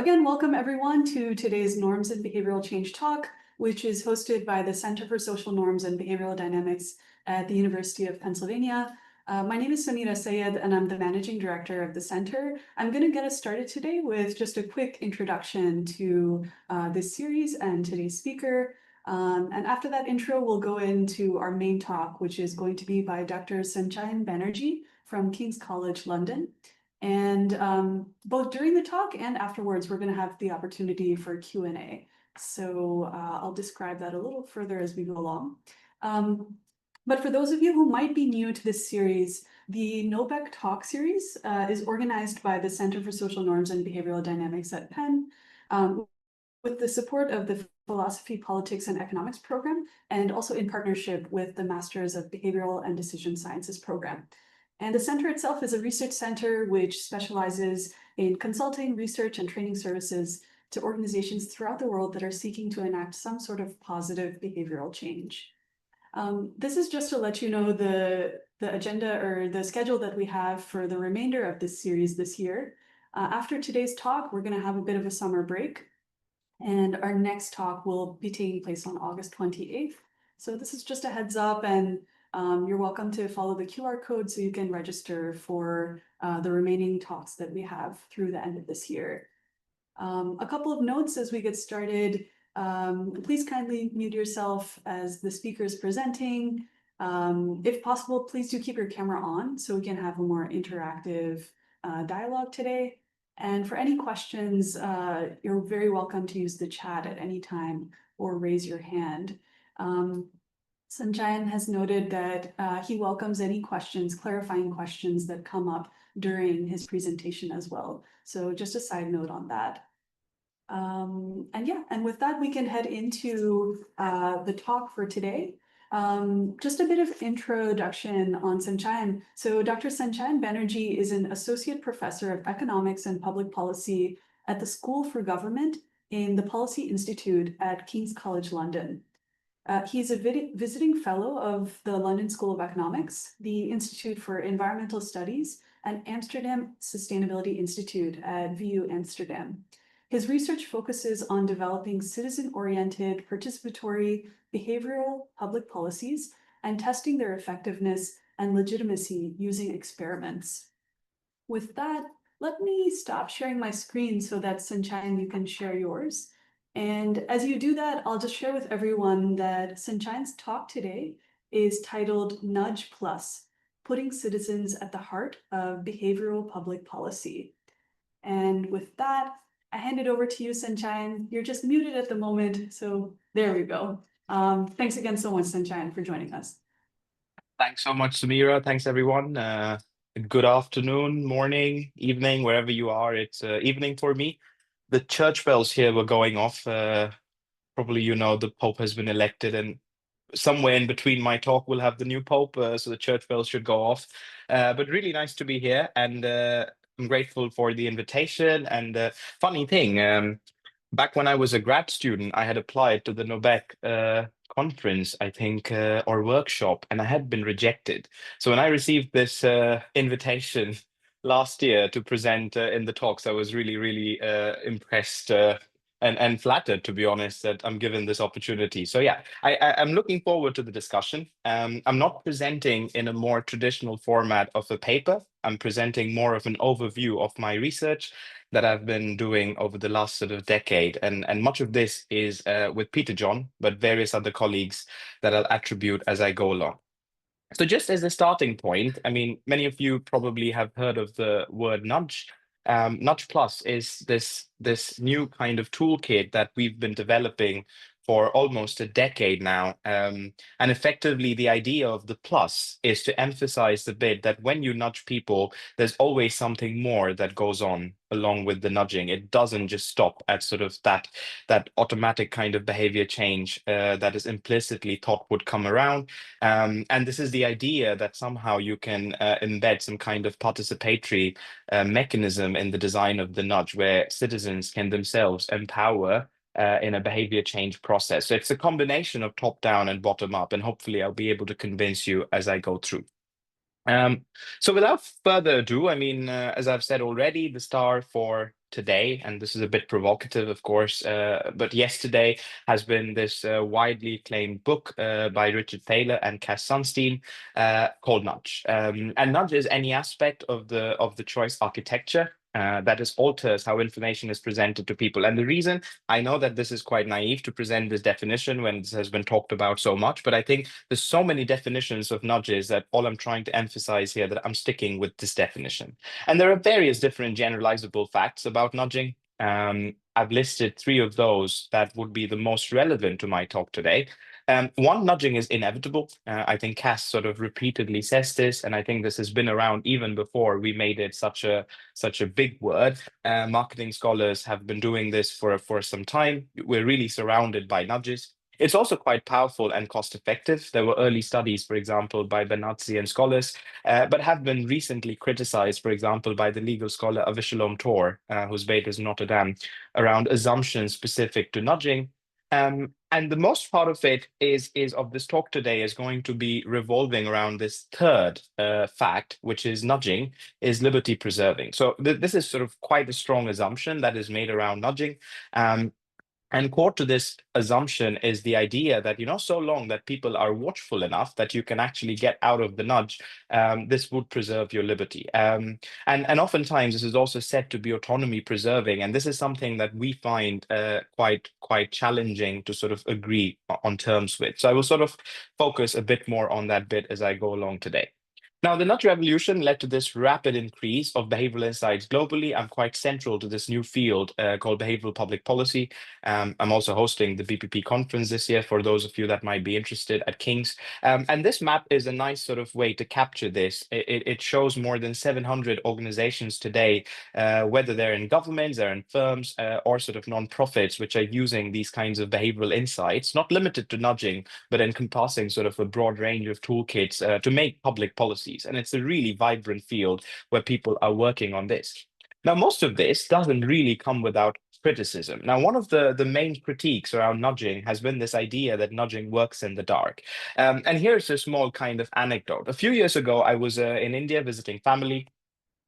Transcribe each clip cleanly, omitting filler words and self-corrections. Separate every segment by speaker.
Speaker 1: Again, welcome everyone to today's Norms and Behavioral Change talk, which is hosted by the Center for Social Norms and Behavioral Dynamics at the University of Pennsylvania. My name is Samira Sayed, and I'm the Managing Director of the Center. I'm going to get us started today with just a quick introduction to this series and today's speaker. And after that intro, we'll go into our main talk, which is going to be by Dr. Sanchayan Banerjee from King's College London. And both during the talk and afterwards, we're going to have the opportunity for Q&A. So I'll describe that a little further as we go along. But for those of you who might be new to this series, the NoBeC talk series is organized by the Center for Social Norms and Behavioral Dynamics at Penn, with the support of the Philosophy, Politics, and Economics program, and also in partnership with the Masters of Behavioral and Decision Sciences program. And the center itself is a research center which specializes in consulting, research, and training services to organizations throughout the world that are seeking to enact some sort of positive behavioral change. This is just to let you know the agenda or the schedule that we have for the remainder of this series this year. After today's talk, we're going to have a bit of a summer break, and our next talk will be taking place on August 28th. So this is just a heads up, and you're welcome to follow the QR code so you can register for the remaining talks that we have through the end of this year. A couple of notes as we get started. Please kindly mute yourself as the speaker is presenting. If possible, please do keep your camera on so we can have a more interactive dialogue today. And for any questions, you're very welcome to use the chat at any time or raise your hand. Sanchayan has noted that he welcomes any questions, clarifying questions that come up during his presentation as well. So just a side note on that. And with that, we can head into the talk for today. Just a bit of introduction on Sanchayan. So Dr. Sanchayan Banerjee is an associate professor of economics and public policy at the School for Government in the Policy Institute at King's College London. He's a visiting fellow of the London School of Economics, the Institute for Environmental Studies, and Amsterdam Sustainability Institute at VU Amsterdam. His research focuses on developing citizen-oriented, participatory, behavioral public policies and testing their effectiveness and legitimacy using experiments. With that, let me stop sharing my screen so that Sanchayan, you can share yours. And as you do that, I'll just share with everyone that Sanchayan's talk today is titled Nudge Plus, Putting Citizens at the Heart of Behavioral Public Policy. And with that, I hand it over to you, Sanchayan. You're just muted at the moment, so there we go. Thanks again so much, Sanchayan, for joining us.
Speaker 2: Thanks so much, Samira. Thanks, everyone. Good afternoon, morning, evening, wherever you are. It's evening for me. The church bells here were going off. Probably, you know, the Pope has been elected, and somewhere in between my talk, we'll have the new Pope, so the church bells should go off. But really nice to be here, and I'm grateful for the invitation. And funny thing, back when I was a grad student, I had applied to the NoBeC conference, I think, or workshop, and I had been rejected. So when I received this invitation last year to present in the talks, I was really, really impressed and flattered, to be honest, that I'm given this opportunity. So yeah, I'm looking forward to the discussion. I'm not presenting in a more traditional format of a paper. I'm presenting more of an overview of my research that I've been doing over the last sort of decade. And much of this is with Peter John, but various other colleagues that I'll attribute as I go along. So just as a starting point, I mean, many of you probably have heard of the word nudge. Nudge Plus is this new kind of toolkit that we've been developing for almost a decade now. And effectively, the idea of the plus is to emphasize the bit that when you nudge people, there's always something more that goes on along with the nudging. It doesn't just stop at sort of that automatic kind of behavior change that is implicitly thought would come around. And this is the idea that somehow you can embed some kind of participatory mechanism in the design of the nudge where citizens can themselves empower in a behavior change process. So it's a combination of top down and bottom up, and hopefully I'll be able to convince you as I go through. Um, so without further ado, I mean, as I've said already, the star for today, and this is a bit provocative, of course, but yesterday has been this widely acclaimed book by Richard Thaler and Cass Sunstein called Nudge. And Nudge is any aspect of the choice architecture. That is alters how information is presented to people. And the reason I know that this is quite naive to present this definition when this has been talked about so much, but I think there's so many definitions of nudges that all I'm trying to emphasize here that I'm sticking with this definition. And there are various different generalizable facts about nudging. I've listed three of those that would be the most relevant to my talk today. One, nudging is inevitable. I think Cass sort of repeatedly says this, and I think this has been around even before we made it such a big word. Marketing scholars have been doing this for some time. We're really surrounded by nudges. It's also quite powerful and cost effective. There were early studies, for example, by Banerjee and scholars, but have been recently criticized, for example, by the legal scholar Avishalom Tor, whose based is Notre Dame, around assumptions specific to nudging. And the most part of it is of this talk today is going to be revolving around this third fact, which is nudging is liberty preserving. So this is sort of quite a strong assumption that is made around nudging. Um, and core to this assumption is the idea that, so long that people are watchful enough that you can actually get out of the nudge, this would preserve your liberty. And oftentimes this is also said to be autonomy preserving. And this is something that we find quite challenging to sort of agree on terms with. So I will sort of focus a bit more on that bit as I go along today. Now, the nudge revolution led to this rapid increase of behavioral insights globally. I'm quite central to this new field called behavioral public policy. I'm also hosting the BPP conference this year for those of you that might be interested at King's. And this map is a nice sort of way to capture this. It shows more than 700 organizations today, whether they're in governments, they're in firms, or sort of nonprofits, which are using these kinds of behavioral insights, not limited to nudging, but encompassing sort of a broad range of toolkits to make public policies. And it's a really vibrant field where people are working on this. Now, most of this doesn't really come without criticism. Now, one of the main critiques around nudging has been this idea that nudging works in the dark. And here's a small kind of anecdote. A few years ago, I was in India visiting family.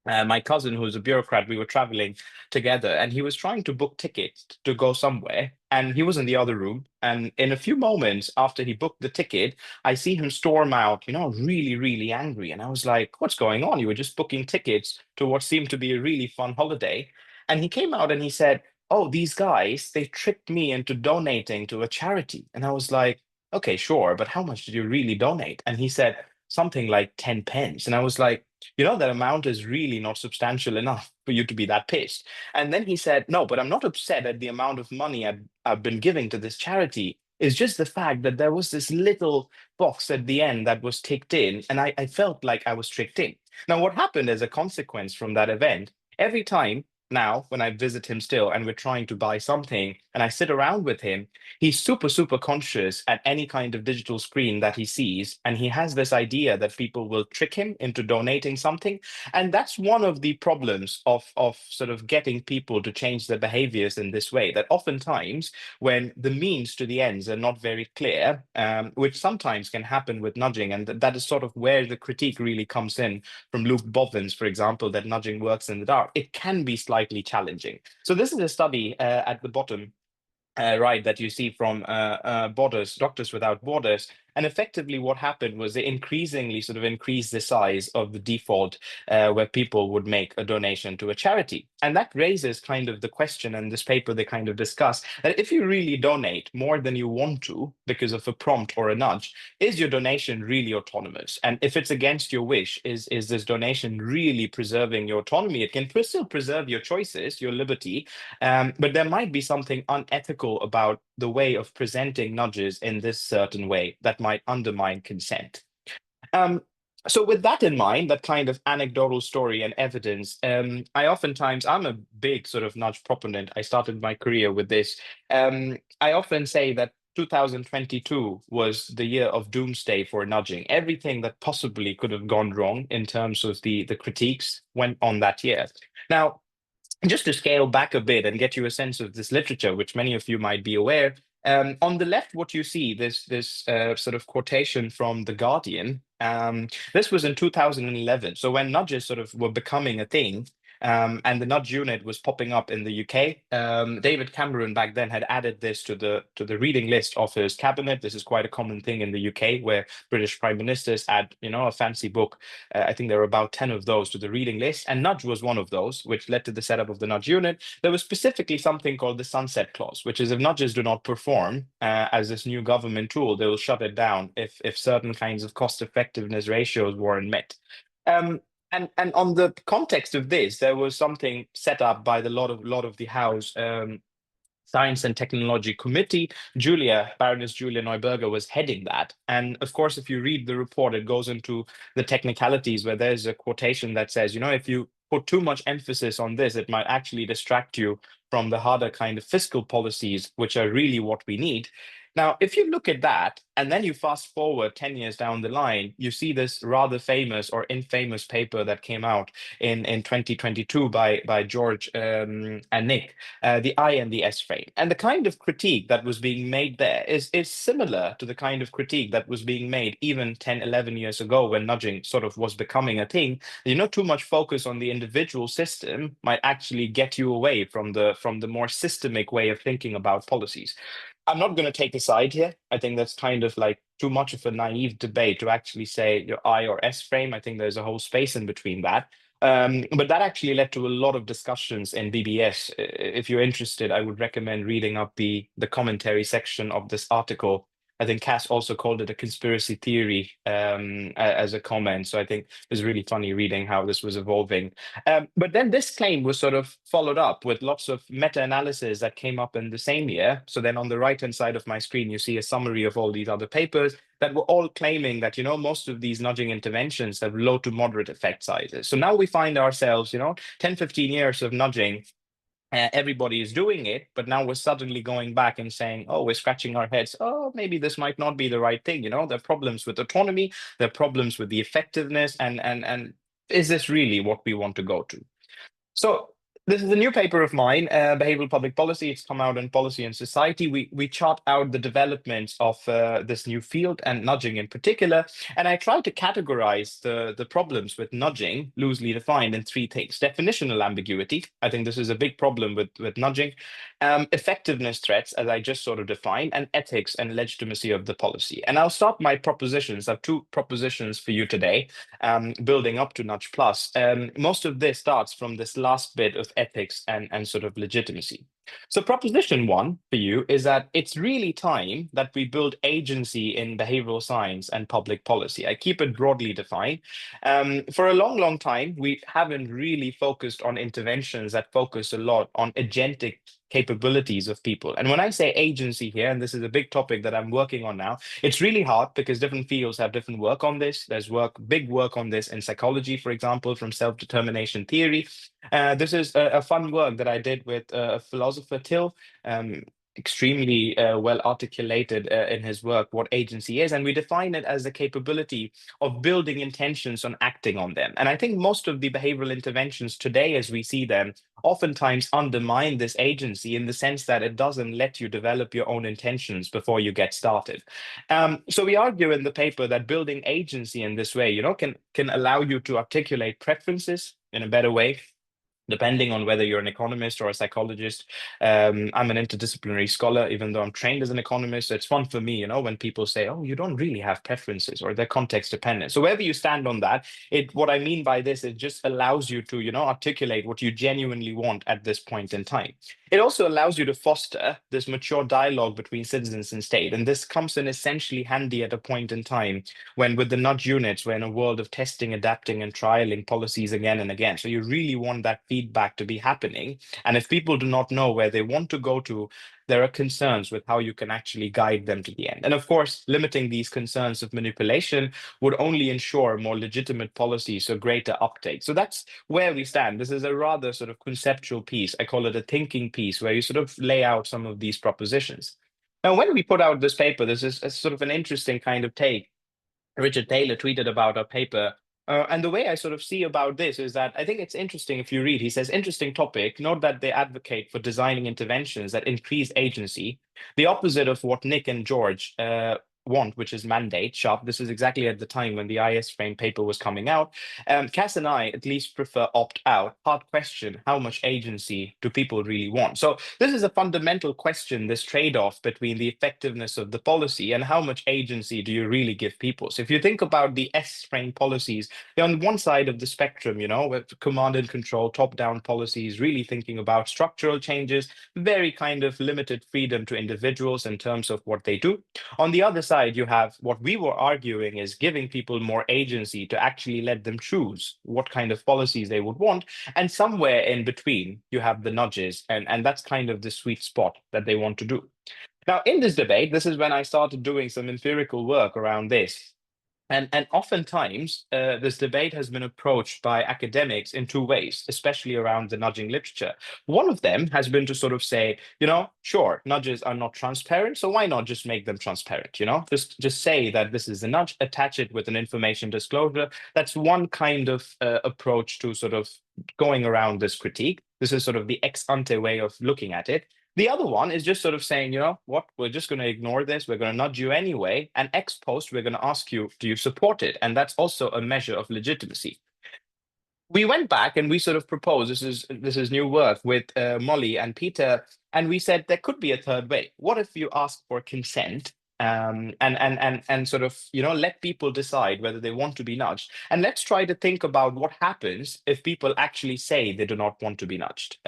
Speaker 2: My cousin, who's a bureaucrat, we were traveling together, and he was trying to book tickets to go somewhere. And he was in the other room. And in a few moments after he booked the ticket, I see him storm out, really, really angry. And I was like, what's going on? You were just booking tickets to what seemed to be a really fun holiday. And he came out and he said, oh, these guys, they tricked me into donating to a charity. And I was like, okay, sure, but how much did you really donate? And he said, something like 10 pence. And I was like, that amount is really not substantial enough for you to be that pissed. And then he said, no, but I'm not upset at the amount of money I've been giving to this charity. It's just the fact that there was this little box at the end that was ticked in, and I felt like I was tricked in. Now, what happened as a consequence from that event, every time now when I visit him still and we're trying to buy something and I sit around with him, he's super, super conscious at any kind of digital screen that he sees. And he has this idea that people will trick him into donating something. And that's one of the problems of sort of getting people to change their behaviors in this way, that oftentimes when the means to the ends are not very clear, which sometimes can happen with nudging. And that is sort of where the critique really comes in from Luke Bobbins, for example, that nudging works in the dark. It can be slightly challenging. So this is a study at the bottom right, that you see from Borders, Doctors Without Borders. And effectively what happened was they increasingly sort of increased the size of the default where people would make a donation to a charity. And that raises kind of the question, and this paper they kind of discuss, that if you really donate more than you want to because of a prompt or a nudge, is your donation really autonomous? And if it's against your wish, is this donation really preserving your autonomy? It can still preserve your choices, your liberty, but there might be something unethical about the way of presenting nudges in this certain way that might undermine consent. Um, so with that in mind, that kind of anecdotal story and evidence, I'm a big sort of nudge proponent. I started my career with this. I often say that 2022 was the year of doomsday for nudging. Everything that possibly could have gone wrong in terms of the critiques went on that year. Now, just to scale back a bit and get you a sense of this literature, which many of you might be aware, On the left, what you see, this sort of quotation from The Guardian. This was in 2011. So when nudges sort of were becoming a thing, and the nudge unit was popping up in the UK. David Cameron back then had added this to the reading list of his cabinet. This is quite a common thing in the UK, where British prime ministers add, a fancy book. I think there are about 10 of those to the reading list, and nudge was one of those, which led to the setup of the nudge unit. There was specifically something called the sunset clause, which is if nudges do not perform as this new government tool, they will shut it down if certain kinds of cost effectiveness ratios weren't met. Um, and on the context of this, there was something set up by the lot of the House Science and Technology Committee. Baroness Julia Neuberger was heading that. And of course, if you read the report, it goes into the technicalities where there's a quotation that says, if you put too much emphasis on this, it might actually distract you from the harder kind of fiscal policies, which are really what we need. Now, if you look at that, and then you fast forward 10 years down the line, you see this rather famous or infamous paper that came out in 2022 by George and Nick, the I and the S frame. And the kind of critique that was being made there is similar to the kind of critique that was being made even 10, 11 years ago when nudging sort of was becoming a thing. Too much focus on the individual system might actually get you away from the more systemic way of thinking about policies. I'm not going to take a side here. I think that's kind of like too much of a naive debate to actually say your I or S frame. I think there's a whole space in between that. But that actually led to a lot of discussions in BBS. If you're interested, I would recommend reading up the commentary section of this article. I think Cass also called it a conspiracy theory as a comment. So I think it was really funny reading how this was evolving. But then this claim was sort of followed up with lots of meta-analysis that came up in the same year. So then on the right-hand side of my screen, you see a summary of all these other papers that were all claiming that, most of these nudging interventions have low to moderate effect sizes. So now we find ourselves, 10, 15 years of nudging. Everybody is doing it, but now we're suddenly going back and saying, oh, we're scratching our heads. Oh, maybe this might not be the right thing. There are problems with autonomy, there are problems with the effectiveness, and is this really what we want to go to? So this is a new paper of mine, Behavioral Public Policy. It's come out in Policy and Society. We chart out the developments of this new field and nudging in particular. And I try to categorize the problems with nudging, loosely defined, in three things. Definitional ambiguity. I think this is a big problem with nudging. Effectiveness threats, as I just sort of defined, and ethics and legitimacy of the policy. And I'll start my propositions. I have two propositions for you today, building up to Nudge Plus. Most of this starts from this last bit of ethics and sort of legitimacy. So proposition one for you is that it's really time that we build agency in behavioral science and public policy. I keep it broadly defined. For a long, long time, we haven't really focused on interventions that focus a lot on agentic capabilities of people. And when I say agency here, and this is a big topic that I'm working on now, it's really hard because different fields have different work on this. There's big work on this in psychology, for example, from self-determination theory. This is a fun work that I did with a philosopher, Till, extremely well articulated in his work what agency is. And we define it as the capability of building intentions on acting on them. And I think most of the behavioral interventions today, as we see them, oftentimes undermine this agency in the sense that it doesn't let you develop your own intentions before you get started. So we argue in the paper that building agency in this way, can allow you to articulate preferences in a better way, depending on whether you're an economist or a psychologist. I'm an interdisciplinary scholar, even though I'm trained as an economist. So it's fun for me, when people say, oh, you don't really have preferences or they're context dependent. So wherever you stand on that, what I mean by this, it just allows you to, articulate what you genuinely want at this point in time. It also allows you to foster this mature dialogue between citizens and state. And this comes in essentially handy at a point in time when with the nudge units, we're in a world of testing, adapting, and trialing policies again and again. So you really want that feedback to be happening. And if people do not know where they want to go to, there are concerns with how you can actually guide them to the end. And of course, limiting these concerns of manipulation would only ensure more legitimate policies, so greater uptake. So that's where we stand. This is a rather sort of conceptual piece. I call it a thinking piece where you sort of lay out some of these propositions. Now, when we put out this paper, this is a sort of an interesting kind of take. Richard Taylor tweeted about our paper And the way I sort of see about this is that I think it's interesting if you read, he says, interesting topic. Note that they advocate for designing interventions that increase agency, the opposite of what Nick and George want, which is mandate. Sharp. This is exactly at the time when the IS frame paper was coming out. Cass and I at least prefer opt out. Hard question: how much agency do people really want? So this is a fundamental question. This trade off between the effectiveness of the policy and how much agency do you really give people. So if you think about the S frame policies, they're on one side of the spectrum, with command and control, top-down policies, really thinking about structural changes, very kind of limited freedom to individuals in terms of what they do. On the other side, you have what we were arguing is giving people more agency to actually let them choose what kind of policies they would want. And somewhere in between, you have the nudges, and that's kind of the sweet spot that they want to do. Now, in this debate, this is when I started doing some empirical work around this. And oftentimes, this debate has been approached by academics in two ways, especially around the nudging literature. One of them has been to sort of say, sure, nudges are not transparent, so why not just make them transparent? Just say that this is a nudge, attach it with an information disclosure. That's one kind of approach to sort of going around this critique. This is sort of the ex ante way of looking at it. The other one is just sort of saying, what, we're just going to ignore this. We're going to nudge you anyway. And ex post, we're going to ask you, do you support it? And that's also a measure of legitimacy. We went back and we sort of proposed, this is new work with Molly and Peter, and we said there could be a third way. What if you ask for consent, and sort of let people decide whether they want to be nudged, and let's try to think about what happens if people actually say they do not want to be nudged.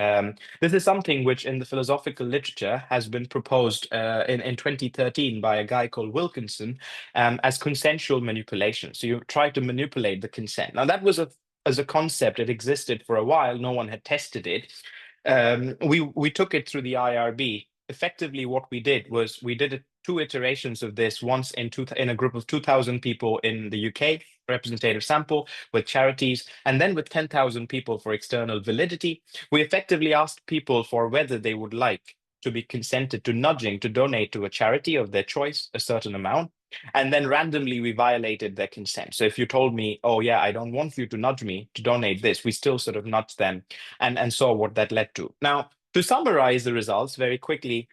Speaker 2: This is something which in the philosophical literature has been proposed in 2013 by a guy called Wilkinson, as consensual manipulation. So you try to manipulate the consent. Now that was as a concept, it existed for a while. No one had tested it. We took it through the IRB. Effectively, what we did was we did two iterations of this, once in a group of 2,000 people in the UK, representative sample with charities, and then with 10,000 people for external validity. We effectively asked people for whether they would like to be consented to nudging to donate to a charity of their choice, a certain amount. And then randomly we violated their consent. So if you told me, oh yeah, I don't want you to nudge me to donate this, we still sort of nudged them and saw what that led to. Now, to summarize the results very quickly,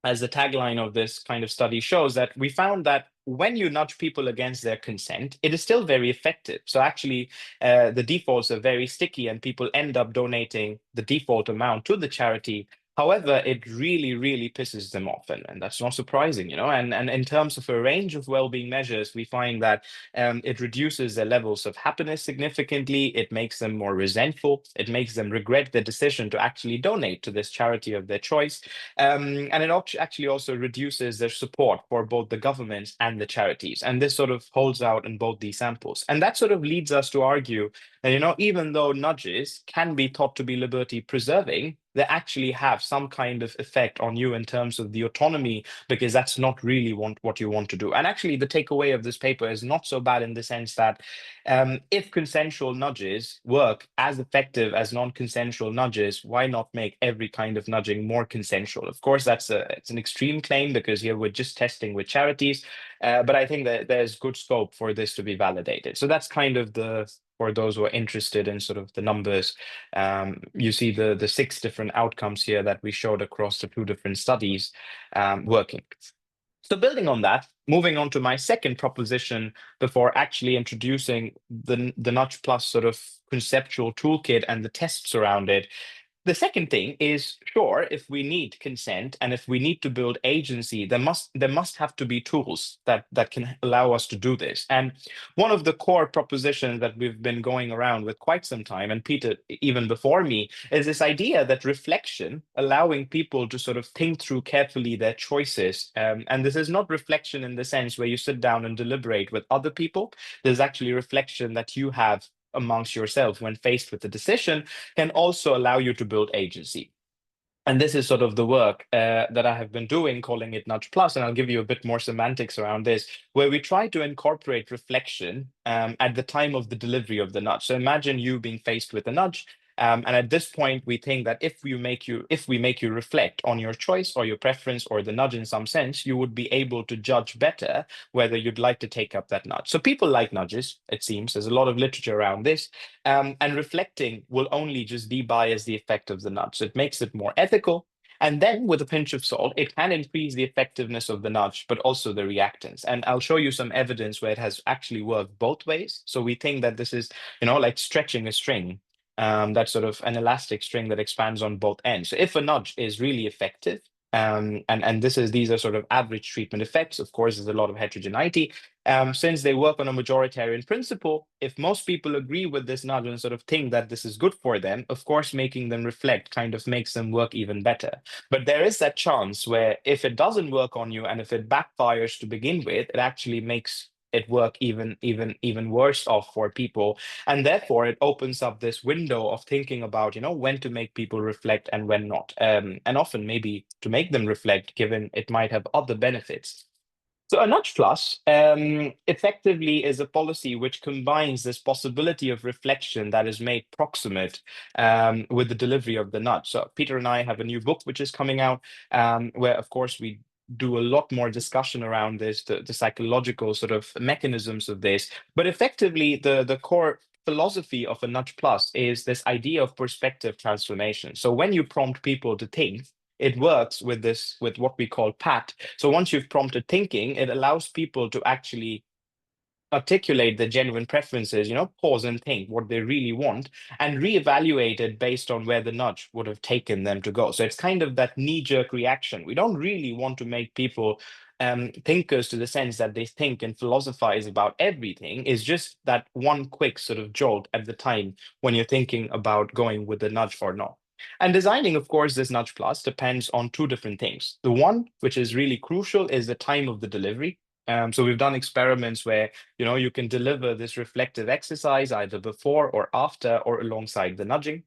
Speaker 2: as the tagline of this kind of study shows, that we found that when you nudge people against their consent, it is still very effective. So actually, the defaults are very sticky and people end up donating the default amount to the charity. However, it really, really pisses them off, and that's not surprising, And in terms of a range of well-being measures, we find that it reduces their levels of happiness significantly. It makes them more resentful. It makes them regret their decision to actually donate to this charity of their choice. And it actually also reduces their support for both the governments and the charities. And this sort of holds out in both these samples. And that sort of leads us to argue that, even though nudges can be thought to be liberty preserving, they actually have some kind of effect on you in terms of the autonomy, because that's not really what you want to do. And actually, the takeaway of this paper is not so bad in the sense that if consensual nudges work as effective as non-consensual nudges, why not make every kind of nudging more consensual? Of course, it's an extreme claim, because here we're just testing with charities, but I think that there's good scope for this to be validated. So that's kind of for those who are interested in sort of the numbers. You see the 6 different outcomes here that we showed across the 2 different studies working. So building on that, moving on to my second proposition before actually introducing the Nudge Plus sort of conceptual toolkit and the tests around it. The second thing is, sure, if we need consent and if we need to build agency, there must have to be tools that can allow us to do this. And one of the core propositions that we've been going around with quite some time, and Peter even before me, is this idea that reflection, allowing people to sort of think through carefully their choices. And this is not reflection in the sense where you sit down and deliberate with other people. There's actually reflection that you have amongst yourself when faced with a decision, can also allow you to build agency. And this is sort of the work that I have been doing, calling it Nudge Plus, and I'll give you a bit more semantics around this, where we try to incorporate reflection at the time of the delivery of the nudge. So imagine you being faced with a nudge, And at this point, we think that if we make you reflect on your choice or your preference or the nudge in some sense, you would be able to judge better whether you'd like to take up that nudge. So people like nudges, it seems. There's a lot of literature around this. And reflecting will only just debias the effect of the nudge. So it makes it more ethical. And then with a pinch of salt, it can increase the effectiveness of the nudge, but also the reactance. And I'll show you some evidence where it has actually worked both ways. So we think that this is, like stretching a string, that's sort of an elastic string that expands on both ends. So if a nudge is really effective, and these are sort of average treatment effects. Of course, there's a lot of heterogeneity. Since they work on a majoritarian principle, if most people agree with this nudge and sort of think that this is good for them, of course, making them reflect kind of makes them work even better. But there is that chance where if it doesn't work on you and if it backfires to begin with, it actually makes it work even worse off for people, and therefore it opens up this window of thinking about when to make people reflect and when not, and often maybe to make them reflect given it might have other benefits. So a nudge plus effectively is a policy which combines this possibility of reflection that is made proximate with the delivery of the nudge. So Peter and I have a new book which is coming out, where of course we do a lot more discussion around this, the psychological sort of mechanisms of this. But effectively, the core philosophy of a nudge plus is this idea of perspective transformation. So when you prompt people to think, it works with what we call PAT. So once you've prompted thinking, it allows people to actually articulate their genuine preferences, pause and think what they really want and reevaluate it based on where the nudge would have taken them to go. So it's kind of that knee-jerk reaction. We don't really want to make people thinkers to the sense that they think and philosophize about everything. Is just that one quick sort of jolt at the time when you're thinking about going with the nudge or not. And designing, of course, this nudge plus depends on two different things. The one, which is really crucial, is the time of the delivery. So we've done experiments where, you can deliver this reflective exercise either before or after or alongside the nudging.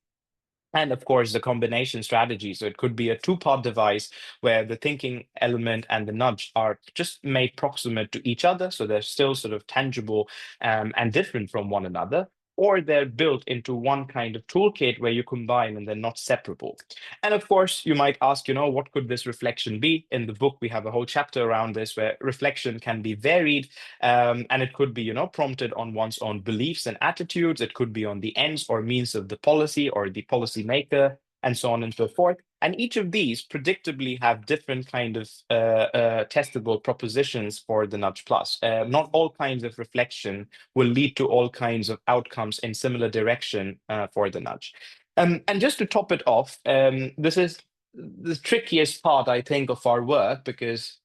Speaker 2: And of course, the combination strategy. So it could be a two-part device where the thinking element and the nudge are just made proximate to each other. So they're still sort of tangible and different from one another. Or they're built into one kind of toolkit where you combine and they're not separable. And of course, you might ask, what could this reflection be? In the book, we have a whole chapter around this where reflection can be varied. And it could be, prompted on one's own beliefs and attitudes. It could be on the ends or means of the policy or the policy maker, and so on and so forth. And each of these predictably have different kind of testable propositions for the nudge plus. Not all kinds of reflection will lead to all kinds of outcomes in similar direction for the nudge. And just to top it off, this is the trickiest part, I think, of our work, because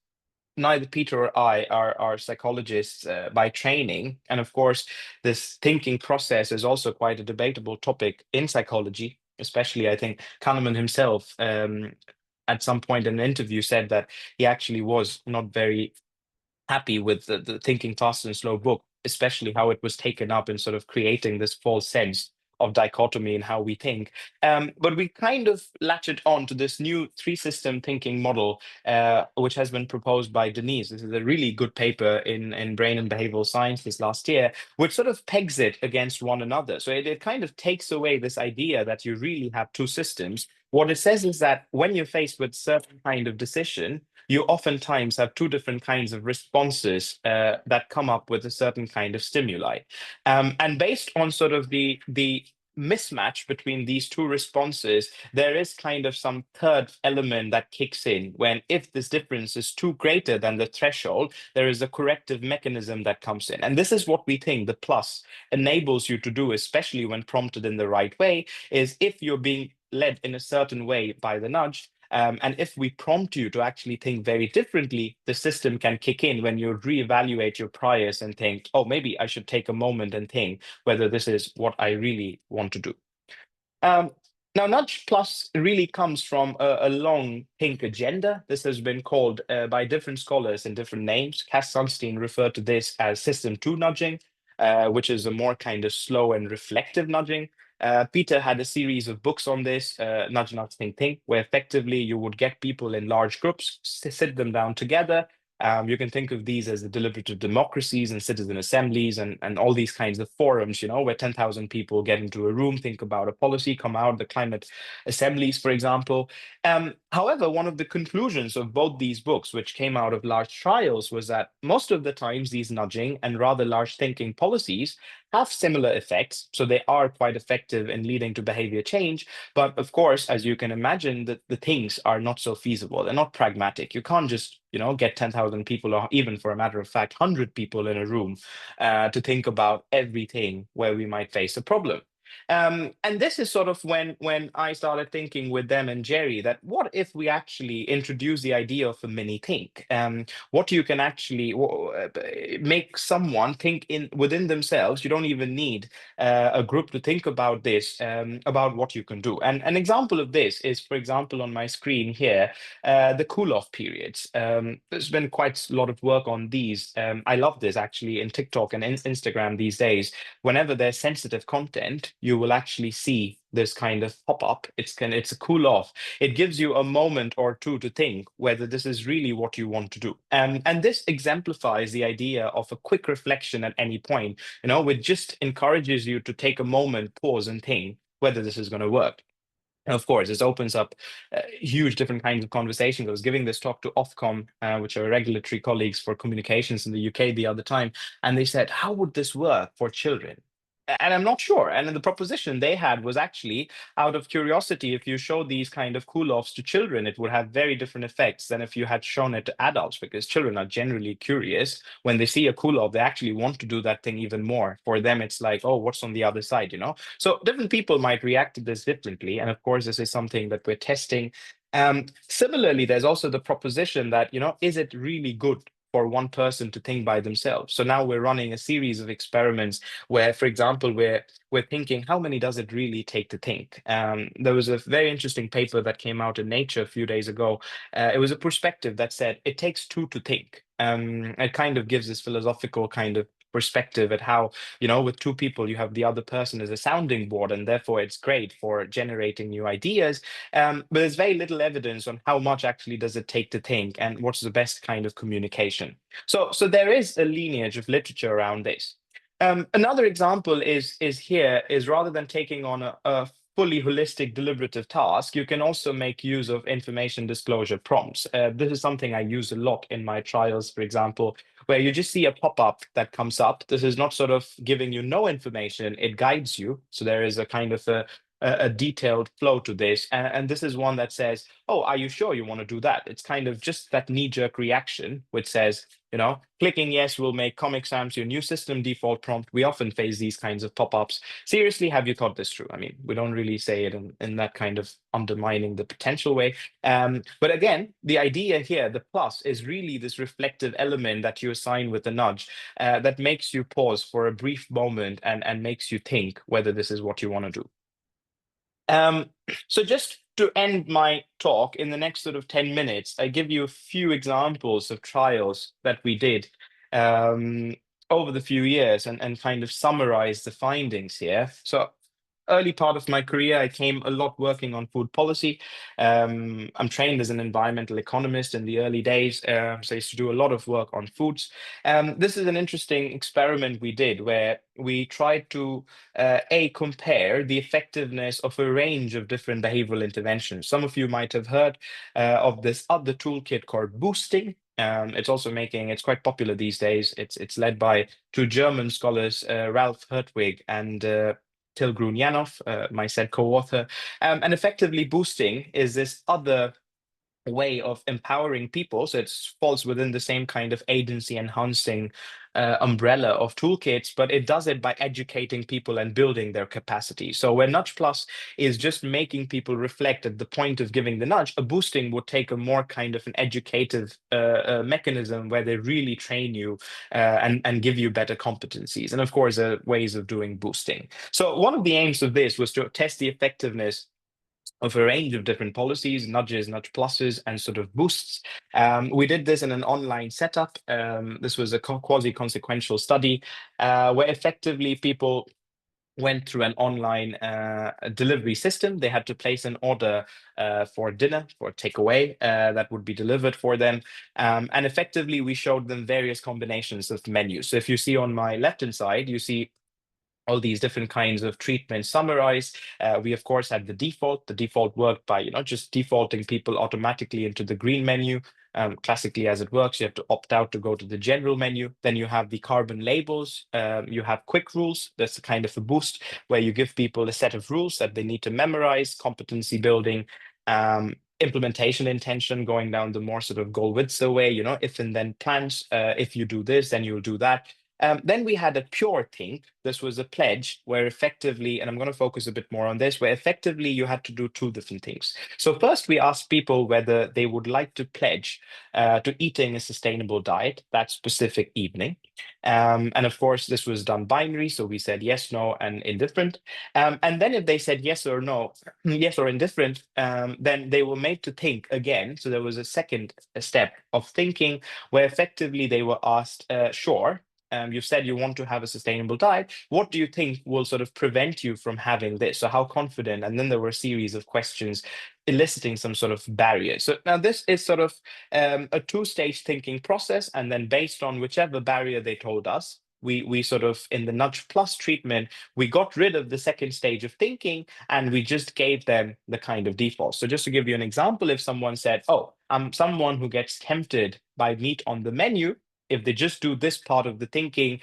Speaker 2: neither Peter or I are psychologists by training. And of course, this thinking process is also quite a debatable topic in psychology, especially I think Kahneman himself at some point in an interview said that he actually was not very happy with the Thinking Fast and Slow book, especially how it was taken up in sort of creating this false sense of dichotomy in how we think. But we kind of latch it on to this new three-system thinking model, which has been proposed by Denise. This is a really good paper in Brain and Behavioral Science this last year, which sort of pegs it against one another. So it kind of takes away this idea that you really have two systems. What it says is that when you're faced with certain kind of decision, you oftentimes have two different kinds of responses that come up with a certain kind of stimuli. And based on sort of the mismatch between these two responses, there is kind of some third element that kicks in when, if this difference is too greater than the threshold, there is a corrective mechanism that comes in. And this is what we think the plus enables you to do, especially when prompted in the right way, is if you're being led in a certain way by the nudge, and if we prompt you to actually think very differently, the system can kick in when you reevaluate your priors and think, oh, maybe I should take a moment and think whether this is what I really want to do. Now, Nudge Plus really comes from a long think agenda. This has been called by different scholars in different names. Cass Sunstein referred to this as System 2 nudging, which is a more kind of slow and reflective nudging. Peter had a series of books on this, Nudge, Nudge, Think, Think, where effectively you would get people in large groups, sit them down together, You can think of these as the deliberative democracies and citizen assemblies and all these kinds of forums, where 10,000 people get into a room, think about a policy, come out, the climate assemblies, for example. However, one of the conclusions of both these books, which came out of large trials, was that most of the times these nudging and rather large thinking policies have similar effects. So they are quite effective in leading to behavior change. But of course, as you can imagine, the things are not so feasible. They're not pragmatic. You can't just, get 10,000 people, or even for a matter of fact, 100 people in a room to think about everything where we might face a problem. And this is sort of when I started thinking with them and Jerry that what if we actually introduce the idea of a mini think? What you can actually make someone think in within themselves. You don't even need a group to think about this, about what you can do. And an example of this is, for example, on my screen here, the cool off periods. There's been quite a lot of work on these. I love this actually in TikTok and Instagram these days. Whenever there's sensitive content, you will actually see this kind of pop up. It's a cool off. It gives you a moment or two to think whether this is really what you want to do. And this exemplifies the idea of a quick reflection at any point, which just encourages you to take a moment, pause, and think whether this is going to work. And of course, this opens up huge different kinds of conversations. I was giving this talk to Ofcom, which are regulatory colleagues for communications in the UK the other time, and they said, how would this work for children? And I'm not sure. And the proposition they had was actually out of curiosity, if you show these kind of cool offs to children, it would have very different effects than if you had shown it to adults, because children are generally curious. When they see a cool off, they actually want to do that thing even more. For them, it's like, oh, what's on the other side, So different people might react to this differently. And of course, this is something that we're testing. Similarly, there's also the proposition that, is it really good for one person to think by themselves? So now we're running a series of experiments where, for example, we're thinking, how many does it really take to think? There was a very interesting paper that came out in Nature a few days ago. It was a perspective that said it takes two to think. It kind of gives this philosophical kind of perspective at how, with two people, you have the other person as a sounding board, and therefore it's great for generating new ideas. But there's very little evidence on how much actually does it take to think and what's the best kind of communication. So there is a lineage of literature around this. Another example is rather than taking on a fully holistic deliberative task, you can also make use of information disclosure prompts. This is something I use a lot in my trials, for example, where you just see a pop-up that comes up. This is not sort of giving you no information, it guides you. So there is a kind of a detailed flow to this. And this is one that says, oh, are you sure you want to do that? It's kind of just that knee-jerk reaction, which says, clicking yes will make Comic Sans your new system default prompt. We often face these kinds of pop-ups. Seriously, have you thought this through? I mean, we don't really say it in that kind of undermining the potential way. But again, the idea here, the plus, is really this reflective element that you assign with the nudge that makes you pause for a brief moment and makes you think whether this is what you want to do. So just to end my talk in the next sort of 10 minutes, I give you a few examples of trials that we did over the few years and kind of summarize the findings here. So early part of my career, I came a lot working on food policy. I'm trained as an environmental economist in the early days, so I used to do a lot of work on foods. This is an interesting experiment we did where we tried to compare the effectiveness of a range of different behavioral interventions. Some of you might have heard of this other toolkit called boosting. It's quite popular these days. It's led by two German scholars, Ralph Hertwig and Till Grunyanov, my said co-author. And effectively boosting is this other way of empowering people. So it falls within the same kind of agency enhancing umbrella of toolkits, but it does it by educating people and building their capacity. So where Nudge Plus is just making people reflect at the point of giving the nudge, a boosting would take a more kind of an educative mechanism where they really train you and give you better competencies. And of course, ways of doing boosting. So one of the aims of this was to test the effectiveness of a range of different policies, nudges, nudge pluses, and sort of boosts. We did this in an online setup. This was a quasi-consequential study where effectively people went through an online delivery system. They had to place an order for dinner, for takeaway that would be delivered for them. And effectively, we showed them various combinations of menus. So if you see on my left-hand side, you see all these different kinds of treatments summarized. We of course had the default. The default worked by just defaulting people automatically into the green menu. Classically, as it works, you have to opt out to go to the general menu. Then you have the carbon labels. You have quick rules. That's a kind of a boost where you give people a set of rules that they need to memorize, competency building. Implementation intention, going down the more sort of goal width way, if and then plans. If you do this, then you'll do that. Then we had a pure think. This was a pledge where effectively, and I'm going to focus a bit more on this, where effectively you had to do two different things. So first, we asked people whether they would like to pledge to eating a sustainable diet that specific evening. And of course, this was done binary. So we said yes, no, and indifferent. And then if they said yes or no, yes or indifferent, then they were made to think again. So there was a second step of thinking where effectively they were asked, sure. You've said you want to have a sustainable diet. What do you think will sort of prevent you from having this? So how confident? And then there were a series of questions eliciting some sort of barrier. So now this is sort of a two-stage thinking process. And then based on whichever barrier they told us, we sort of, in the nudge plus treatment, we got rid of the second stage of thinking and we just gave them the kind of default. So just to give you an example, if someone said, oh, I'm someone who gets tempted by meat on the menu, if they just do this part of the thinking,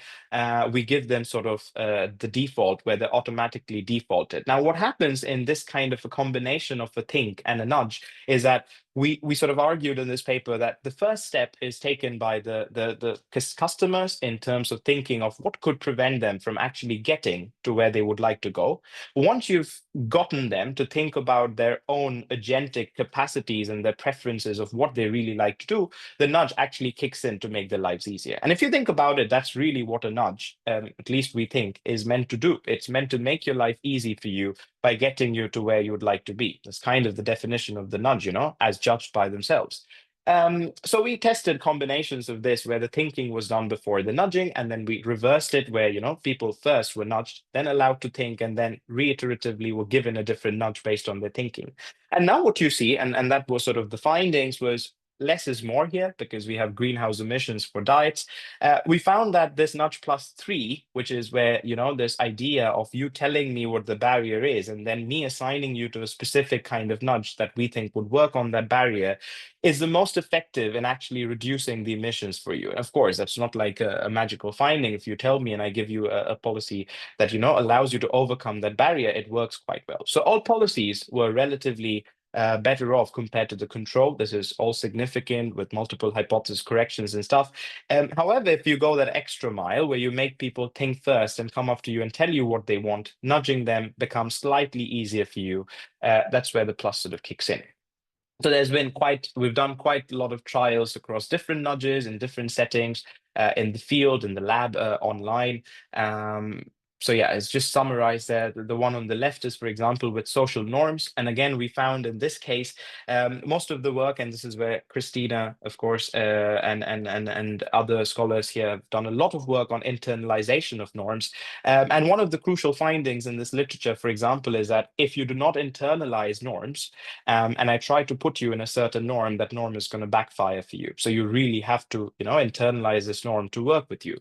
Speaker 2: we give them sort of the default where they're automatically defaulted. Now, what happens in this kind of a combination of a think and a nudge is that we sort of argued in this paper that the first step is taken by the customers in terms of thinking of what could prevent them from actually getting to where they would like to go. Once you've gotten them to think about their own agentic capacities and their preferences of what they really like to do, the nudge actually kicks in to make their lives easier. And if you think about it, that's really what a nudge, at least we think, is meant to do. It's meant to make your life easy for you by getting you to where you would like to be. That's kind of the definition of the nudge, as judged by themselves. So we tested combinations of this where the thinking was done before the nudging, and then we reversed it where, people first were nudged, then allowed to think, and then reiteratively were given a different nudge based on their thinking. And now what you see, and that was sort of the findings, was less is more here because we have greenhouse emissions for diets. We found that this nudge plus three, which is where, this idea of you telling me what the barrier is and then me assigning you to a specific kind of nudge that we think would work on that barrier, is the most effective in actually reducing the emissions for you. And of course, that's not like a magical finding. If you tell me and I give you a policy that, allows you to overcome that barrier, it works quite well. So all policies were relatively better off compared to the control. This is all significant with multiple hypothesis corrections and stuff. However, if you go that extra mile where you make people think first and come up to you and tell you what they want, nudging them becomes slightly easier for you. That's where the plus sort of kicks in. So we've done quite a lot of trials across different nudges in different settings, in the field, in the lab, online. So yeah, it's just summarized there. The one on the left is, for example, with social norms. And again, we found in this case, most of the work, and this is where Christina, of course, and other scholars here have done a lot of work on internalization of norms. And one of the crucial findings in this literature, for example, is that if you do not internalize norms, and I try to put you in a certain norm, that norm is going to backfire for you. So you really have to, internalize this norm to work with you.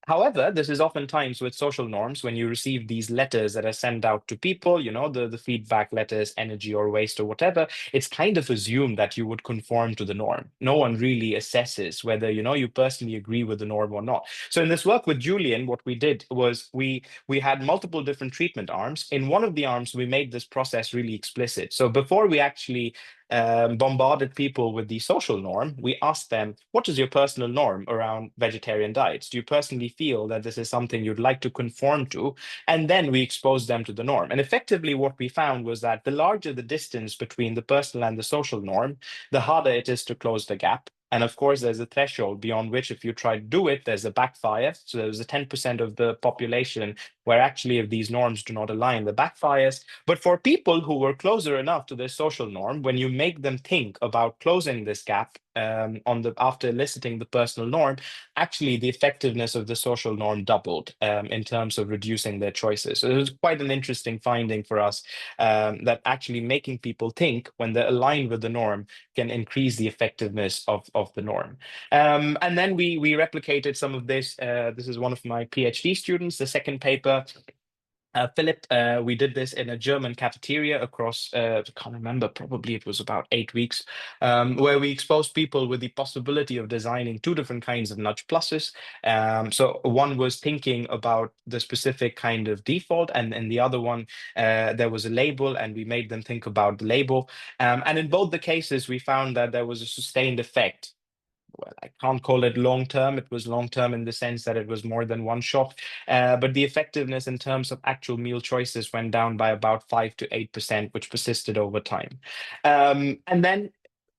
Speaker 2: However, this is oftentimes with social norms when you receive these letters that are sent out to people, the feedback letters, energy or waste or whatever, it's kind of assumed that you would conform to the norm. No one really assesses whether, you personally agree with the norm or not. So in this work with Julian, what we did was we had multiple different treatment arms. In one of the arms, we made this process really explicit. So before we actually bombarded people with the social norm, we asked them, what is your personal norm around vegetarian diets? Do you personally feel that this is something you'd like to conform to? And then we exposed them to the norm. And effectively, what we found was that the larger the distance between the personal and the social norm, the harder it is to close the gap. And of course, there's a threshold beyond which, if you try to do it, there's a backfire. So there's a 10% of the population where actually, if these norms do not align, the backfires. But for people who were closer enough to their social norm, when you make them think about closing this gap, after eliciting the personal norm, actually the effectiveness of the social norm doubled in terms of reducing their choices. So it was quite an interesting finding for us, that actually making people think when they're aligned with the norm can increase the effectiveness of the norm. And then we replicated some of this. This is one of my PhD students, the second paper. Philip, we did this in a German cafeteria across, I can't remember, probably it was about 8 weeks, where we exposed people with the possibility of designing two different kinds of nudge pluses. So one was thinking about the specific kind of default, and the other one, there was a label, and we made them think about the label. And in both the cases, we found that there was a sustained effect. Well, I can't call it long term. It was long term in the sense that it was more than one shot, but the effectiveness in terms of actual meal choices went down by about 5 to 8%, which persisted over time. And then